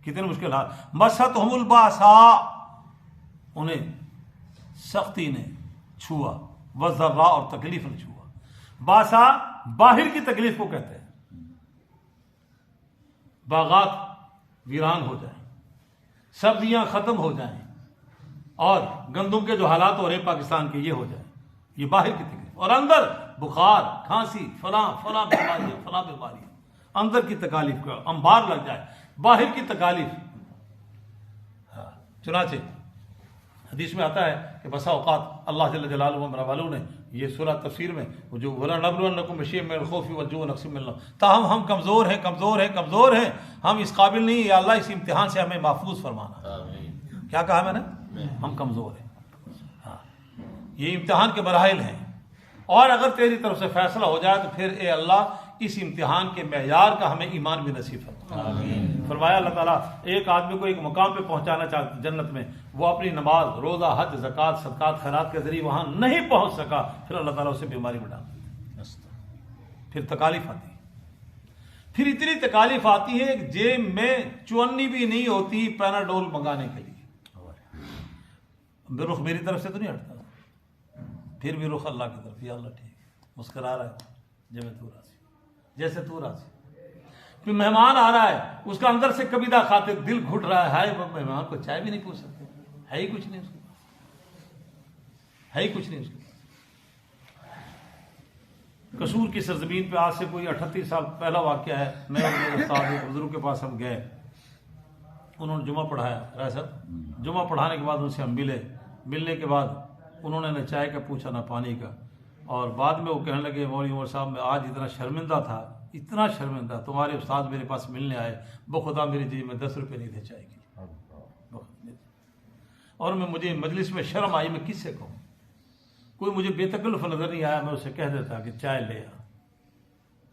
کتنے مشکل حال. مَسَّتْهُمُ الْبَأْسَاءُ, انہیں سختی نے چھوا, وَالضَّرَّاءُ, اور تکلیف نے چھوا. باسا باہر کی تکلیف کو کہتے ہیں. باغات ویران ہو جائیں, سبزیاں ختم ہو جائیں, اور گندم کے جو حالات ہو رہے پاکستان کے یہ ہو جائیں, یہ باہر کی تکلیف. اور اندر بخار, کھانسی, فلاں بیماری, اندر کی تکالیف کا انبار لگ جائے, باہر کی تکالیف. چنانچہ حدیث میں آتا ہے کہ بسا اوقات اللہ جل جلالہ و والوں نے یہ سورہ تفسیر میں جو وَلَنَبْلُوَنَّكُم بِشَيْءٍ مِّنَ الْخَوْفِ وَالْجُوعِ وَنَقْصٍ مِّنَ الْأَمْوَالِ, تاہم ہم کمزور ہیں, ہم اس قابل نہیں, یا اللہ اس امتحان سے ہمیں محفوظ فرمانا. کیا کہا میں نے, ہم کمزور ہیں. ہاں, یہ امتحان کے مراحل ہیں, اور اگر تیری طرف سے فیصلہ ہو جائے تو پھر اے اللہ اس امتحان کے معیار کا ہمیں ایمان بھی نصیب فرما. فرمایا اللہ تعالیٰ ایک آدمی کو ایک مقام پہ پہنچانا چاہتا جنت میں, وہ اپنی نماز, روزہ, حج, زکوٰۃ, صدقات, خیرات کے ذریعے وہاں نہیں پہنچ سکا, پھر اللہ تعالیٰ اسے بیماری میں ڈال دیتا. پھر تکالیف آتی ہے, پھر اتنی تکالیف آتی ہے کہ جیب میں چونی بھی نہیں ہوتی پیناڈول منگانے کے لیے. رخ میری طرف سے تو نہیں ہٹتا, پھر بھی رخ اللہ کی طرف, یا اللہ ٹھیک ہے, مسکرا رہا ہے جیسے تو راضی. پھر مہمان آ رہا ہے, اس کا اندر سے کبیدہ خاطر دل گھٹ رہا ہے, وہ مہمان کو چائے بھی نہیں پوچھ سکتے, ہے ہی کچھ نہیں اس کے پاس. قصور کی سرزمین پہ آج سے کوئی 38 سال پہلا واقعہ ہے. میں اور میرے استاد بزرگ کے پاس ہم گئے, انہوں نے جمعہ پڑھایا, رائے صاحب جمعہ پڑھانے کے بعد ان سے ہم ملنے کے بعد انہوں نے نہ چائے کا پوچھا نہ پانی کا, اور بعد میں وہ کہنے لگے مولوی عمر صاحب میں آج اتنا شرمندہ, تمہارے استاد میرے پاس ملنے آئے, بخدا میری جیب میں 10 روپے نہیں تھے چائے کے, اور مجھے مجلس میں شرم آئی, میں کس سے کہوں, کوئی مجھے بے تکلف نظر نہیں آیا, میں اسے کہہ دیتا کہ چائے لے آ.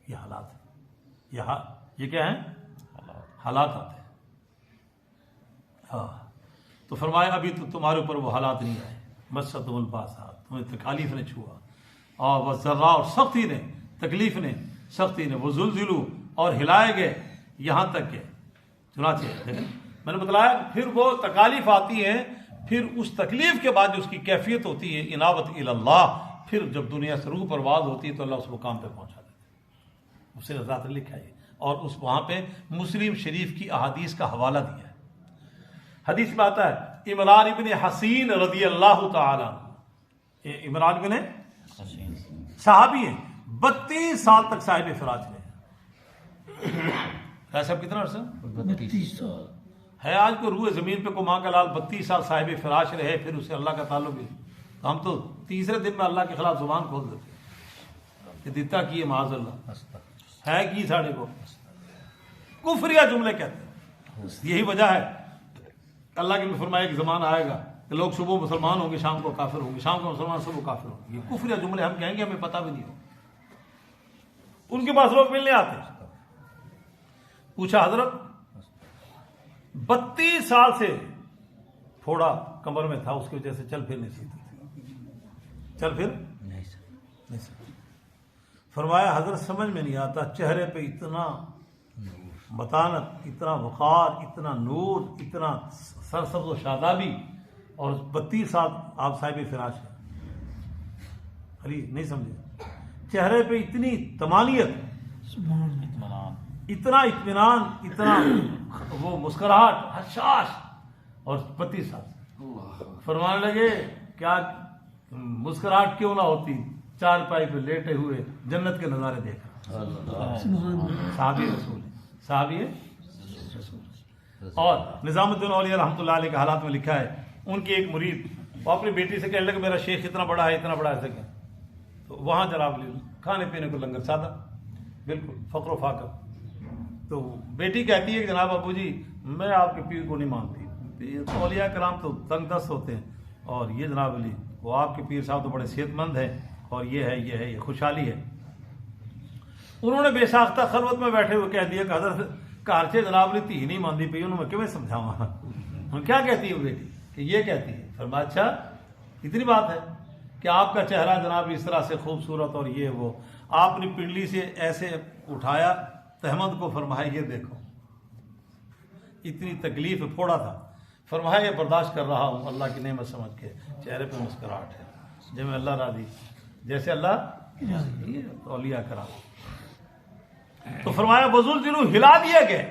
یہ حالات ہیں, یہ کیا ہیں, حالات آتے ہیں. ہاں, تو فرمایا ابھی تو تمہارے اوپر وہ حالات نہیں آئے. مَسَّتْهُمُ الْبَأْسَاءُ, تمہیں تکالیف نے چھوا, اور وَالضَّرَّاءُ, اور سختی نے, تکلیف نے, سختی نے, وَزُلْزِلُوا, اور ہلائے گئے, یہاں تک کہ چنانچہ میں نے بتلایا پھر وہ تکالیف آتی ہیں, پھر اس تکلیف کے بعد جو اس کی کیفیت ہوتی ہے انابت اللہ, پھر جب دنیا سے روح پرواز ہوتی ہے تو اللہ اس مقام پہ پہنچا دیتا ہے. اس سے ذات لکھا ہے, اور اس وہاں پہ مسلم شریف کی احادیث کا حوالہ دیا ہے. حدیث میں آتا ہے عمران ابن حسین رضی اللہ تعالیٰ, عمران ابن صحابی ہیں, 32 سال تک صاحب فراش رہے. صاحب کتنا عرصہ, 32 سال ہے. آج کو روح زمین پہ کو ماں کا لال 32 سال صاحب فراش رہے, پھر اسے اللہ کا تعلق بھی, ہم تو تیسرے دن میں اللہ کے خلاف زبان کھول دیتے, دیتا کیے معاذ اللہ, ہے کی ساڑھے کو کفریہ جملے کہتے ہیں. یہی وجہ ہے اللہ کے فرمایا کہ زمانہ آئے گا کہ لوگ صبح مسلمان ہوں گے, شام کو کافر ہوں گے, شام کو مسلمان صبح کافر ہوں گے. یہ کفریہ جملے ہم کہیں گے, ہمیں پتہ بھی نہیں ہو. ان کے پاس لوگ ملنے آتے, پوچھا حضرت 32 سال سے تھوڑا کمر میں تھا, اس کی وجہ سے چل پھر نہیں سکتی. فرمایا حضرت سمجھ میں نہیں آتا, چہرے پہ اتنا متانت, اتنا وقار, اتنا نور, اتنا سرسبز و شادابی, اور 32 سال آپ صاحب فراش ہیں. علی نہیں سمجھے, چہرے پہ اتنی تمانیت, اتنا اطمینان, اتنا وہ مسکراہٹ, حشاش, اور 32 سال. فرمانے لگے کیا مسکراہٹ کیوں نہ ہوتی, چار پائی پہ لیٹے ہوئے جنت کے نظارے دیکھ رہا. صحابی رسول, صحابی رسول. اور نظام الدین اولیاء رحمۃ اللہ علیہ کے حالات میں لکھا ہے, ان کی ایک مرید وہ اپنی بیٹی سے کہنے لگا میرا شیخ اتنا بڑا ہے, اتنا بڑا ہے, ایسا کیا. تو وہاں جناب کھانے پینے کو لنگر سادہ, بالکل فقر و فاقہ. تو بیٹی کہتی ہے کہ جناب ابو جی میں آپ کے پیر کو نہیں مانتی, تو اولیاء کرام تو تنگ دست ہوتے ہیں، اور یہ جناب علی وہ آپ کے پیر صاحب تو بڑے صحت مند ہیں، اور یہ خوشحالی ہے۔ انہوں نے بے ساختہ خلوت میں بیٹھے ہوئے کہہ دیا کہ حضرت کارچے جناب علی تھی نہیں ماندی پی، انہوں نے کیوں سمجھاؤں کیا کہتی ہے بیٹی کہ یہ کہتی ہے؟ فرمایا اچھا اتنی بات ہے کہ آپ کا چہرہ جناب اس طرح سے خوبصورت، اور یہ وہ آپ نے پنڈلی سے ایسے اٹھایا تحمد کو، فرمایا یہ دیکھو اتنی تکلیف پھوڑا تھا، فرمایا یہ برداشت کر رہا ہوں اللہ کی نعمت سمجھ کے، چہرے پہ مسکراہٹ ہے، جب میں اللہ راضی جیسے اللہ راضی، اولیاء کرام۔ تو فرمایا بزلزلوا ہلا دیے گئے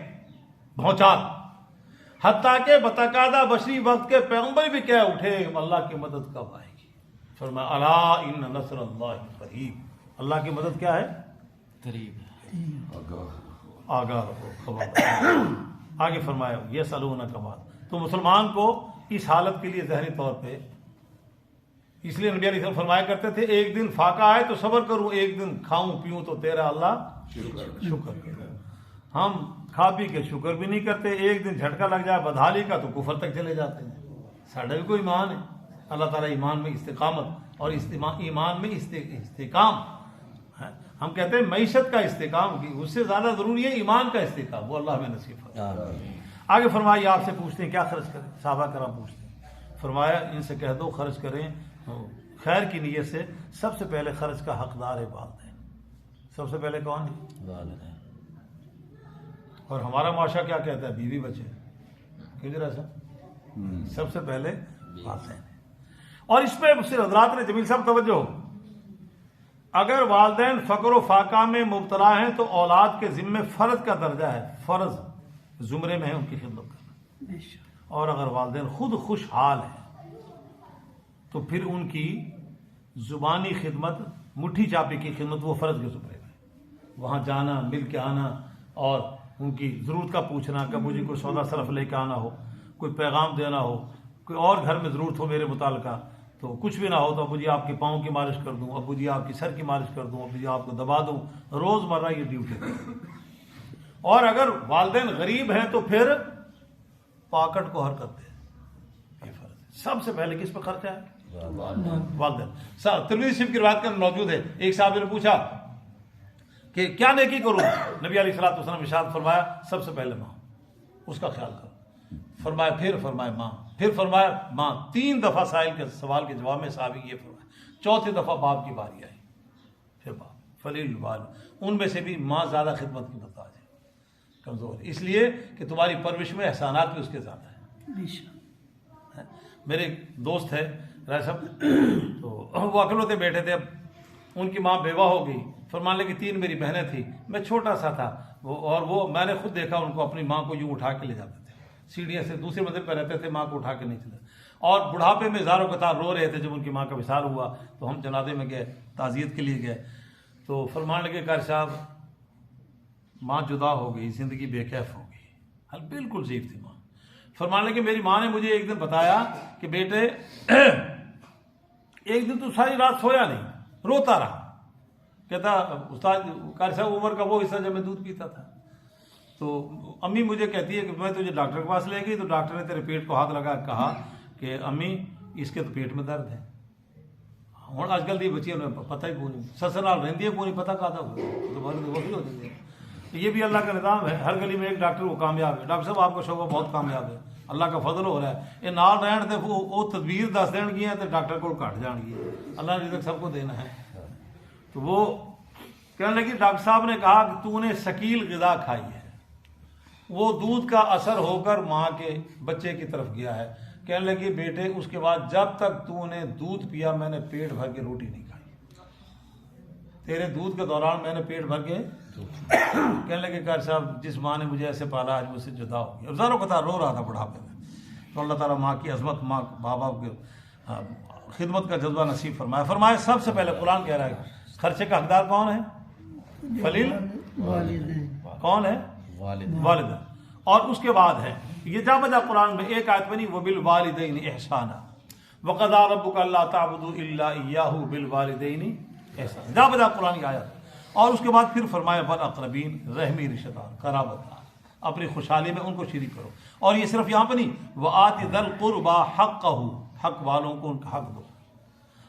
بھونچال، حتیٰ کہ بتقاضا بشری وقت کے پیغمبر بھی کہہ اٹھے اللہ کی مدد کب آئے گی؟ فرمایا الا ان نصر اللہ قریب، اللہ کی مدد کیا ہے؟ قریب، آگاہ رہو، خبردار۔ آگے فرمایا یہ سلونک بعد، تو مسلمان کو اس حالت کے لیے ذہنی طور پہ، اس لیے نبی علیہ السلام فرمایا کرتے تھے ایک دن فاقہ آئے تو صبر کروں، ایک دن کھاؤں پیوں تو تیرا اللہ شکر کرے۔ ہم کھا پی کے شکر بھی نہیں کرتے، ایک دن جھٹکا لگ جائے بدحالی کا تو کفر تک چلے جاتے ہیں۔ ساڈا بھی کوئی ایمان ہے، اللہ تعالیٰ ایمان میں استقامت اور ایمان میں استحکام، ہم کہتے ہیں معیشت کا استحکام، اس سے زیادہ ضروری ہے ایمان کا استحکام، وہ اللہ میں نصیب فرمائے۔ آگے فرمایا آپ سے پوچھتے ہیں کیا خرچ کریں؟ صحابہ کرام پوچھتے ہیں، فرمایا ان سے کہہ دو خرچ کریں خیر کی نیت سے، سب سے پہلے خرچ کا حقدار ہے والدین۔ سب سے پہلے کون ہے؟ والدین۔ اور ہمارا معاشرہ کیا کہتا ہے؟ بیوی بچے، کدھر ایسا؟ سب سے پہلے والدین۔ اور اس پہ صرف حضرات نے جمیل صاحب توجہ ہو، اگر والدین فقر و فاقہ میں مبتلا ہیں تو اولاد کے ذمے فرض کا درجہ ہے، فرض زمرے میں ہے ان کی خدمت کرنا، اور اگر والدین خود خوشحال ہیں تو پھر ان کی زبانی خدمت، مٹھی چاپی کی خدمت وہ فرض کے زمرے میں، وہاں جانا، مل کے آنا، اور ان کی ضرورت کا پوچھنا کہ مجھے کوئی سودا صرف لے کے آنا ہو، کوئی پیغام دینا ہو، کوئی اور گھر میں ضرورت ہو میرے متعلقہ، تو کچھ بھی نہ ہو تو ابو جی آپ کے پاؤں کی مالش کر دوں، ابو جی آپ کی سر کی مالش کر دوں، ابو جی آپ کو دبا دوں، روز مرہ یہ ڈیوٹی ہے۔ اور اگر والدین غریب ہیں تو پھر پاکٹ کو حرکت دے، یہ فرض ہے۔ سب سے پہلے کس پہ خرچہ ہے؟ والدین۔ ترمذی شریف کی روایت کا موجود ہے، ایک صحابی نے پوچھا کہ کیا نیکی کروں؟ نبی علیہ الصلوۃ والسلام ارشاد فرمایا سب سے پہلے ماں، اس کا خیال کرو۔ فرمایا پھر فرمایا ماں، پھر فرمایا ماں، 3 دفعہ سائل کے سوال کے جواب میں صحابی یہ فرمایا، چوتھی دفعہ باپ کی باری آئی، پھر باپ، فلیل والد، ان میں سے بھی ماں زیادہ خدمت کی محتاج ہے، کمزور ہے، اس لیے کہ تمہاری پرورش میں احسانات بھی اس کے زیادہ ہیں۔ میرے ایک دوست ہے رائے صاحب، تو وہ اکلوتے بیٹھے تھے، اب ان کی ماں بیوہ ہو گئی، فرمانے لگی 3 میری بہنیں تھیں، میں چھوٹا سا تھا، اور وہ میں نے خود دیکھا ان کو اپنی ماں کو یوں اٹھا کے لے جاتے تھے، سیڑھیاں سے دوسرے منزل پہ رہتے تھے، ماں کو اٹھا کے نہیں چلے، اور بڑھاپے میں زاروں قطار رو رہے تھے۔ جب ان کی ماں کا وصال ہوا تو ہم جنازے میں گئے، تعزیت کے لیے گئے، تو فرمانے لگے قاری صاحب ماں جدا ہو گئی، زندگی بے کیف ہو گئی، حال بالکل ضعیف تھی ماں۔ فرمانے لگے میری ماں نے مجھے ایک دن بتایا کہ بیٹے ایک دن تو ساری رات سویا نہیں، روتا رہا، کہتا استاد قاری صاحب عمر کا وہ حصہ جب میں دودھ پیتا تھا، تو امی مجھے کہتی ہے کہ میں تجھے ڈاکٹر کے پاس لے گئی تو ڈاکٹر نے تیرے پیٹ کو ہاتھ لگا کہا کہ امی اس کے تو پیٹ میں درد ہے۔ ہوں آج کل دی بچیاں پتہ ہی کون نہیں، سسرال رہندی ہے کون نہیں پتہ کہا وہی ہو جاتی ہے۔ یہ بھی اللہ کا نظام ہے، ہر گلی میں ایک ڈاکٹر وہ کامیاب ہے، ڈاکٹر صاحب آپ کا شعبہ بہت کامیاب ہے، اللہ کا فضل ہو رہا ہے۔ یہ نال رہن تے وہ تدبیر دس دین گی تو ڈاکٹر کو گھٹ جان گی، اللہ نے رزق سب کو دینا ہے۔ تو وہ کہنے لگی ڈاکٹر صاحب نے کہا کہ تو نے ثقیل غذا کھائی ہے، وہ دودھ کا اثر ہو کر ماں کے بچے کی طرف گیا ہے۔ کہنے لگی بیٹے اس کے بعد جب تک تو نے دودھ پیا میں نے پیٹ بھر کے روٹی نہیں کھائی، تیرے دودھ کے دوران میں نے پیٹ بھر کے کہنے لگے قاری صاحب جس ماں نے مجھے ایسے پالا آج مجھ سے جدا ہو گئی، اور زاروں قطار رو رہا تھا بڑھاپے میں۔ تو اللہ تعالیٰ ماں کی عظمت، ماں باپ کے خدمت کا جذبہ نصیب فرمایا۔ فرمایا سب سے پہلے قرآن کہہ رہا ہے خرچے کا حقدار کون ہے؟ فلیل کون ہے؟ والدہ، اور اس کے بعد ہے یہ جا بجا قرآن میں ایک آیت بنی وبالوالدین احسانا وقضى ربك الا تعبدوا الا اياه بالوالدین احسانا، جا بجا قرآن کی آیت۔ اور اس کے بعد پھر فرمایا بالاقربین، رحمی رشتہ دار، قرابت دار، اپنی خوشحالی میں ان کو شریک کرو. اور یہ صرف یہاں پہ نہیں، وَآتِ ذَا الْقُرْبَى حَقَّهُ، حق والوں کو ان کا حق دو.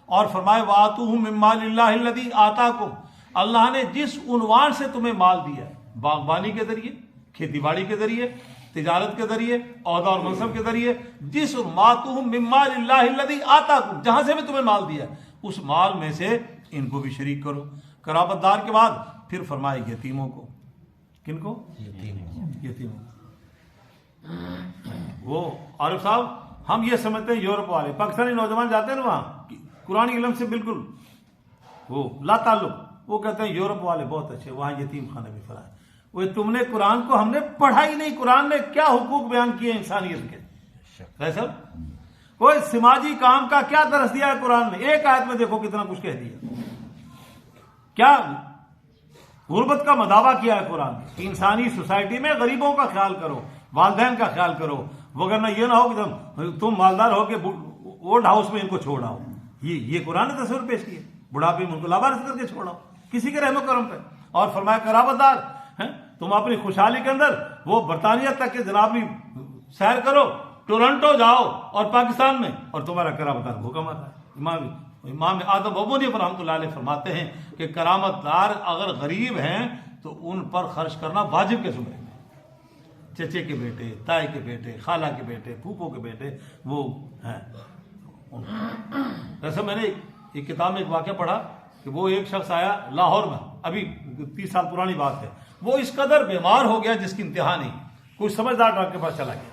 اور فرمائے وَآتُوهُ مِن مَّالِ اللَّهِ الَّذِي آتَاكُمْ، اللہ نے جس عنوان سے تمہیں مال دیا ہے، باغبانی کے ذریعے، کھیتی باڑی کے ذریعے، تجارت کے ذریعے، عہدہ اور منصب کے ذریعے، جس وَآتُوهُ مِن مَّالِ اللَّهِ الَّذِي آتَاكُمْ، جہاں سے بھی تمہیں مال دیا ہے، اس مال میں سے ان کو بھی شریک کرو. قرابت دار کے بعد پھر فرمائے یتیموں کو. کن کو؟ یتیموں. وہ عارف صاحب ہم یہ سمجھتے ہیں یورپ والے، پاکستانی نوجوان جاتے ہیں نا وہاں قرآن علم سے بالکل وہ لا تعلق، وہ کہتے ہیں یورپ والے بہت اچھے، وہاں یتیم خانے بھی فراہم. وہ تم نے قرآن کو، ہم نے پڑھا ہی نہیں. قرآن نے کیا حقوق بیان کیے انسانیت کے؟ صاحب کوئی سماجی کام کا کیا درس دیا ہے قرآن نے؟ ایک آیت میں دیکھو کتنا کچھ کہہ دیا. کیا غربت کا مداوع کیا ہے قرآن نے کہ انسانی سوسائٹی میں غریبوں کا خیال کرو، والدین کا خیال کرو، وگرنہ یہ نہ ہو کہ تم مالدار ہو کے اولڈ ہاؤس میں ان کو چھوڑ آؤ. یہ قرآن نے تصور پیش کیا، بڑھاپے میں ان کو لاوارث کر کے چھوڑ آؤ کسی کے رحم و کرم پہ. اور فرمایا قرابت دار تم اپنی خوشحالی کے اندر وہ برطانیہ تک کے جناب سیر کرو، ٹورنٹو جاؤ اور پاکستان میں، اور تمہارا قرابت دار بھوکا مر رہا ہے. امام اعظم ابونی رحمۃ اللہ علیہ فرماتے ہیں کہ کرامت دار اگر غریب ہیں تو ان پر خرچ کرنا واجب کے زمرے میں. چچے کے بیٹے، تائی کے بیٹے، خالہ کے بیٹے، پھوپھو کے بیٹے وہ ہیں. ویسے میں نے ایک کتاب میں ایک واقعہ پڑھا کہ وہ ایک شخص آیا لاہور میں، ابھی 30 سال پرانی بات ہے، وہ اس قدر بیمار ہو گیا جس کی انتہا نہیں. کوئی سمجھدار ڈاکٹر کے پاس چلا گیا.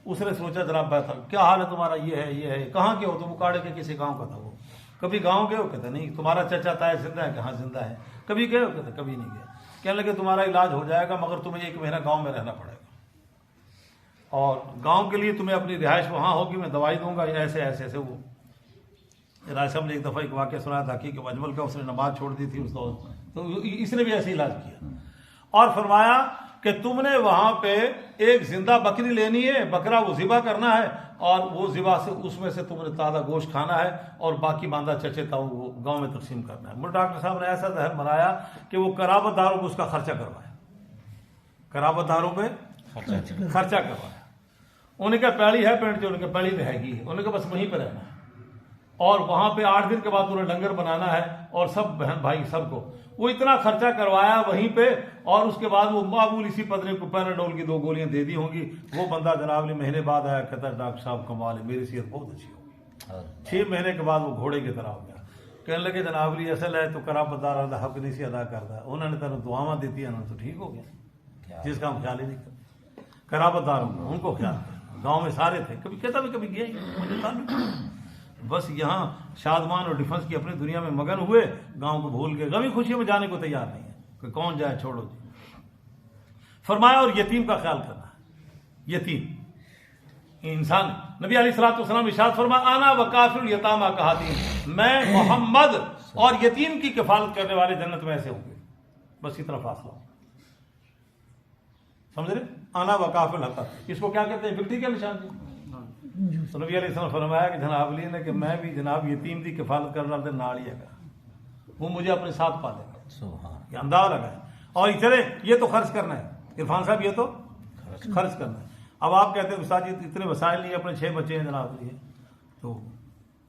اس نے سوچا جناب کیا حال ہے تمہارا؟ یہ ہے. کہاں کے ہو؟ تو وہ کاڑے کے کسی گاؤں کا تھا. وہ کبھی گاؤں گئے ہو؟ کہتا نہیں. تمہارا چچا تایا زندہ ہے؟ کہاں زندہ ہے. کبھی گئے ہو؟ کہتا کبھی نہیں گیا. کہنے لگے تمہارا علاج ہو جائے گا مگر تمہیں 1 مہینہ گاؤں میں رہنا پڑے گا، اور گاؤں کے لیے تمہیں اپنی رہائش وہاں ہوگی، میں دوائی دوں گا. ایسے ایسے وہ راج صاحب نے ایک دفعہ ایک واقعہ سنایا تھا کہ اجمل کا، اس نے نماز چھوڑ دی تھی اس دور میں، تو اس نے بھی ایسے علاج کیا. اور فرمایا کہ تم نے وہاں پہ ایک زندہ بکری لینی ہے، بکرا وہ ذبح کرنا ہے، اور وہ ذبح سے اس میں سے تم نے تازہ گوشت کھانا ہے، اور باقی باندھا چچے تھا وہ گاؤں میں تقسیم کرنا ہے. ڈاکٹر صاحب نے ایسا ذہن بنایا کہ وہ قرابت داروں کو اس کا خرچہ کروایا، قرابت داروں پہ خرچہ کروایا. انہوں نے کہا پیڑی ہے پینٹ جو، انہوں نے کہا پیڑی رہے گی، انہوں نے کہا بس وہیں پہ رہنا ہے، اور وہاں پہ 8 دن کے بعد انہیں لنگر بنانا ہے، اور سب بہن بھائی سب کو. وہ اتنا خرچہ کروایا وہیں پہ، اور اس کے بعد وہ معمولی سی پتلے کو پیراڈول کی 2 گولیاں دے دی ہوں گی. وہ بندہ جناب نے مہینے بعد آیا، کہتا ہے ڈاکٹر صاحب کمال ہے، میری صحت بہت اچھی ہوگی. 6 مہینے کے بعد وہ گھوڑے کی طرح ہو گیا. کہنے لگے جناب لی اصل ہے تو قرابت دار حق نہیں سی ادا کرتا، انہوں نے تینوں دعاواں دیتی ہیں، انہوں نے تو ٹھیک ہو گیا، جس کا ہم خیال ہی نہیں کرتے. قرابت داروں کو ان کو خیال کرنا. گاؤں میں سارے تھے، کبھی کہتا بھی کبھی گیا ہی مجھے تعلق، بس یہاں شادمان اور ڈیفنس کی اپنی دنیا میں مگن ہوئے، گاؤں کو بھول کے غمی خوشی میں جانے کو تیار نہیں ہے کہ کون جائے، چھوڑو جی. فرمایا اور یتیم کا خیال کرنا ہے. یتیم انسان، نبی علیہ الصلوۃ والسلام ارشاد فرمایا انا وکافل الیتامى کہاتین، میں محمد اور یتیم کی کفالت کرنے والے جنت میں ایسے ہوں گے. بس اتنا فاصلہ ہو، سمجھ رہے؟ انا وکافل حتا، اس کو کیا کہتے ہیں؟ وکٹری کا نشان جی. تو نبی علیہ السلام فرمایا کہ جناب علی نے کہ میں بھی جناب یتیم کی کفالت کرنا دے نال ہی ہے، وہ مجھے اپنے ساتھ پالے گا. یہ انداز لگا ہے. اور چلے یہ تو خرچ کرنا ہے عرفان صاحب، یہ تو خرچ کرنا ہے. اب آپ کہتے ہیں استاد جی اتنے وسائل نہیں، اپنے 6 بچے ہیں جناب لیے، تو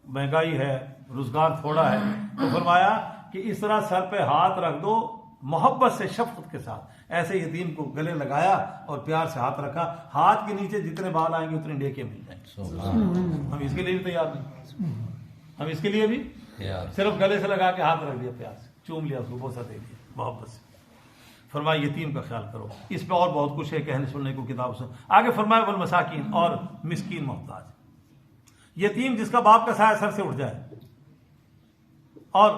مہنگائی ہے، روزگار تھوڑا ہے. تو فرمایا کہ اس طرح سر پہ ہاتھ رکھ دو محبت سے، شفقت کے ساتھ. ایسے یتیم کو گلے لگایا اور پیار سے ہاتھ رکھا. ہاتھ کے نیچے جتنے بال آئیں گے اتنے نیکیاں مل جائیں. ہم اس کے لیے بھی تیار نہیں، ہم اس کے لیے بھی صرف گلے سے لگا کے ہاتھ رکھ دیا، پیار سے چوم لیا، اس کو بوسہ دے دیا محبت سے. فرمایا یتیم کا خیال کرو. اس پہ اور بہت کچھ ہے کہنے سننے کو کتاب سے. آگے فرمایا والمساکین، اور مسکین محتاج. یتیم جس کا باپ کا سایہ سر سے اٹھ جائے اور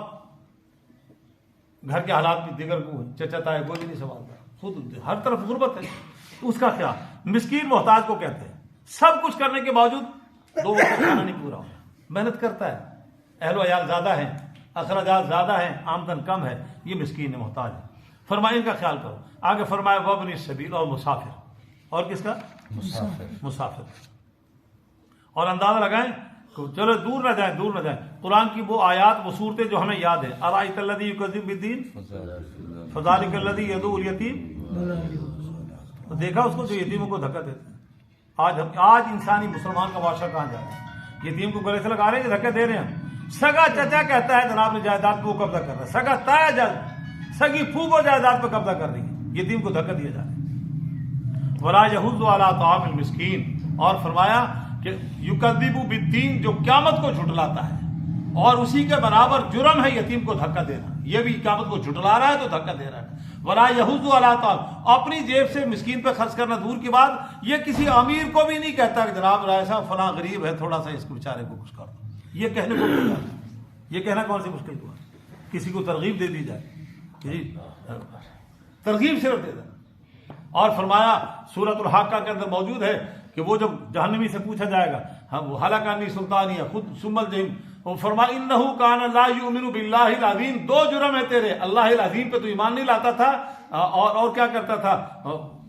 گھر کے حالات بھی دیگر کو ہیں، چچا تایا کوئی نہیں سنبھالتا، خود ہر طرف غربت ہے، اس کا خیال. مسکین محتاج کو کہتے ہیں سب کچھ کرنے کے باوجود 2 وقت کھانا نہیں پورا ہوتا، محنت کرتا ہے، اہل و عیال زیادہ ہیں، اخراجات زیادہ ہیں، آمدن کم ہے، یہ مسکین محتاج ہے. فرمایا ان کا خیال کرو. آگے فرمایا وابن السبیل، اور مسافر. اور کس کا؟ مسافر. اور اندازہ لگائیں، چلو دور نہ جائیں. قرآن کی وہ آیات، وہ صورتیں جو ہمیں یاد ہیں. ارأیت الذی یکذب بالدین فذلک الذی یدعو الیتیم تو دیکھا اس کو جو یتیموں کو دھکا دیتے ہیں. آج انسانی مسلمان کا معاشرہ کہاں جا رہا ہے؟ یتیم کو گلے سے لگا رہے ہیں کہ دھکے دے رہے ہیں. سگا چچا کہتا ہے جناب نے جائیداد کو قبضہ کر رہا ہے، سگا تایا سگی پھوپھو جائیداد پہ قبضہ کر رہی ہے، یتیم کو دھکا دیا جا رہا ہے. ولا یحض علی طعام المسکین، اور فرمایا کہ یکذب بالدین، جو قیامت کو جھٹلاتا ہے، اور اسی کے برابر جرم ہے یتیم کو دھکا دینا. یہ بھی قیامت کو جھٹلا رہا ہے تو دھکا دے رہا ہے. ولا یحض علی طعام، اپنی جیب سے مسکین پہ خرچ کرنا دور کی بات، یہ کسی امیر کو بھی نہیں کہتا کہ جناب رائے صاحب فلاں غریب ہے، تھوڑا سا اس کو بیچارے کو کچھ کر دو. یہ کہنے کو مشکل ہے. یہ کہنا کون سی مشکل ہوا؟ کسی کو ترغیب دے دی جائے، جی ترغیب صرف دے دیں. اور فرمایا سورۃ الحاقہ کے اندر موجود ہے کہ وہ جب جہنمی سے پوچھا جائے گا، ہم حلقانی سلطانیہ خود سمل جہنم، وہ فرمایا انہ کان لا یؤمن باللہ العظیم، دو جرم ہے تیرے، اللہ العظیم پہ تو ایمان نہیں لاتا تھا، اور کیا کرتا تھا،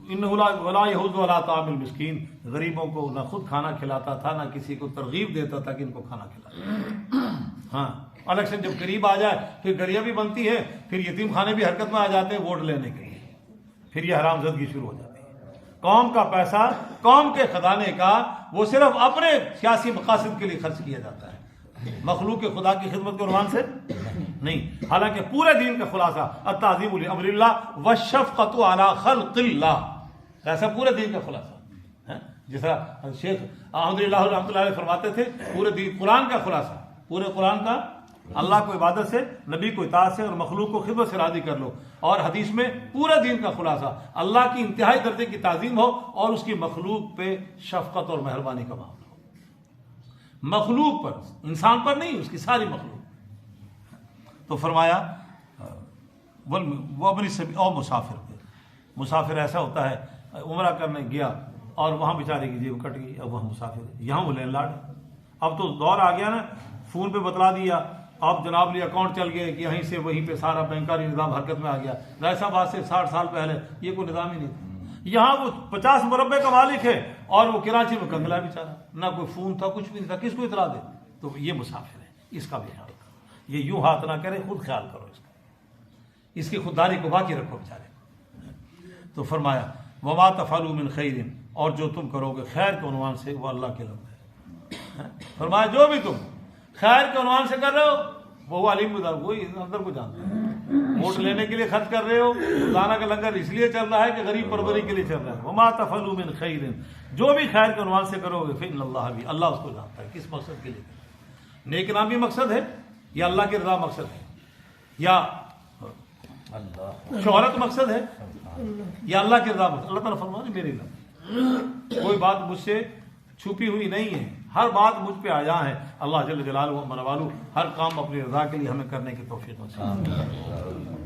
انہ ولا یحض علی طعام المسکین، غریبوں کو نہ خود کھانا کھلاتا تھا نہ کسی کو ترغیب دیتا تھا کہ ان کو کھانا کھلاتا. ہاں الیکشن جب قریب آ جائے پھر گلیاں بھی بنتی ہے، پھر یتیم خانے بھی حرکت میں آ جاتے ہیں ووٹ لینے کے لیے، پھر یہ حرام زدگی شروع ہو جاتی ہے. قوم کا پیسہ، قوم کے خزانے کا، وہ صرف اپنے سیاسی مقاصد کے لیے خرچ کیا جاتا ہے، مخلوق خدا کی خدمت کے عنوان سے نہیں. حالانکہ پورے دین کا خلاصہ التعظیم لامر اللہ والشفقۃ علی خلق اللہ، ایسا پورے دین کا خلاصہ. جس طرح شیخ احمد اللہ رحمۃ اللہ علیہ فرماتے تھے، پورے دین قرآن کا خلاصہ، پورے قرآن کا اللہ کو عبادت سے، نبی کو اطاعت سے، اور مخلوق کو خدمت سے راضی کر لو. اور حدیث میں پورے دین کا خلاصہ اللہ کی انتہائی درجے کی تعظیم ہو اور اس کی مخلوق پہ شفقت اور مہربانی کا معاملہ ہو. مخلوق پر، انسان پر نہیں، اس کی ساری مخلوق. تو فرمایا وہ اپنی سبھی، اور مسافر پہ، مسافر ایسا ہوتا ہے عمرہ کرنے گیا اور وہاں بیچارے کی جیب کٹ گئی، اب وہاں مسافر ہے، یہاں وہ لینڈ لارڈ. اب تو دور آ گیا نا، فون پہ بتلا دیا، اب جناب یہ اکاؤنٹ چل گئے کہ یہیں سے وہیں پہ سارا بینکاری نظام حرکت میں آ گیا. ویسا بات سے 60 سال پہلے یہ کوئی نظام ہی نہیں تھا. یہاں وہ 50 مربع کا مالک ہے اور وہ کراچی میں کنگلا بیچارہ، نہ کوئی فون تھا، کچھ بھی نہیں تھا، کس کو اطلاع دے. تو یہ مسافر ہے، اس کا بھی خیال کرو. یہ یوں ہاتھ نہ کرے، خود خیال کرو اس کا، اس کی خودداری کو باقی رکھو بیچارے. تو فرمایا وما تفعلوا من خیر، اور جو تم کرو گے خیر کے عنوان سے وہ اللہ کے لوگ ہے. فرمایا جو بھی تم خیر کے عنوان سے کر رہے ہو وہ علیم گدار، وہی اندر کو جانتا ہے. ووٹ لینے کے لیے خرچ کر رہے ہو، دانا کا لنگر اس لیے چل رہا ہے کہ غریب پروری کے لیے چل رہا ہے. وما تفعلوا من خیر، جو بھی خیر کے عنوان سے کرو گے فإن اللہ بھی، اللہ اس کو جانتا ہے کس مقصد کے لیے. نیک نامی مقصد ہے یا اللہ کی رضا مقصد ہے، یا شہرت مقصد ہے، یا اللہ کی رضا مقصد. اللہ تعالیٰ فرماتے میری رضا، کوئی بات مجھ سے چھپی ہوئی نہیں ہے، ہر بات مجھ پہ آیا ہے. اللہ جل جلالہ و منوالو ہر کام اپنی رضا کے لیے ہمیں کرنے کی توفیق نصیب.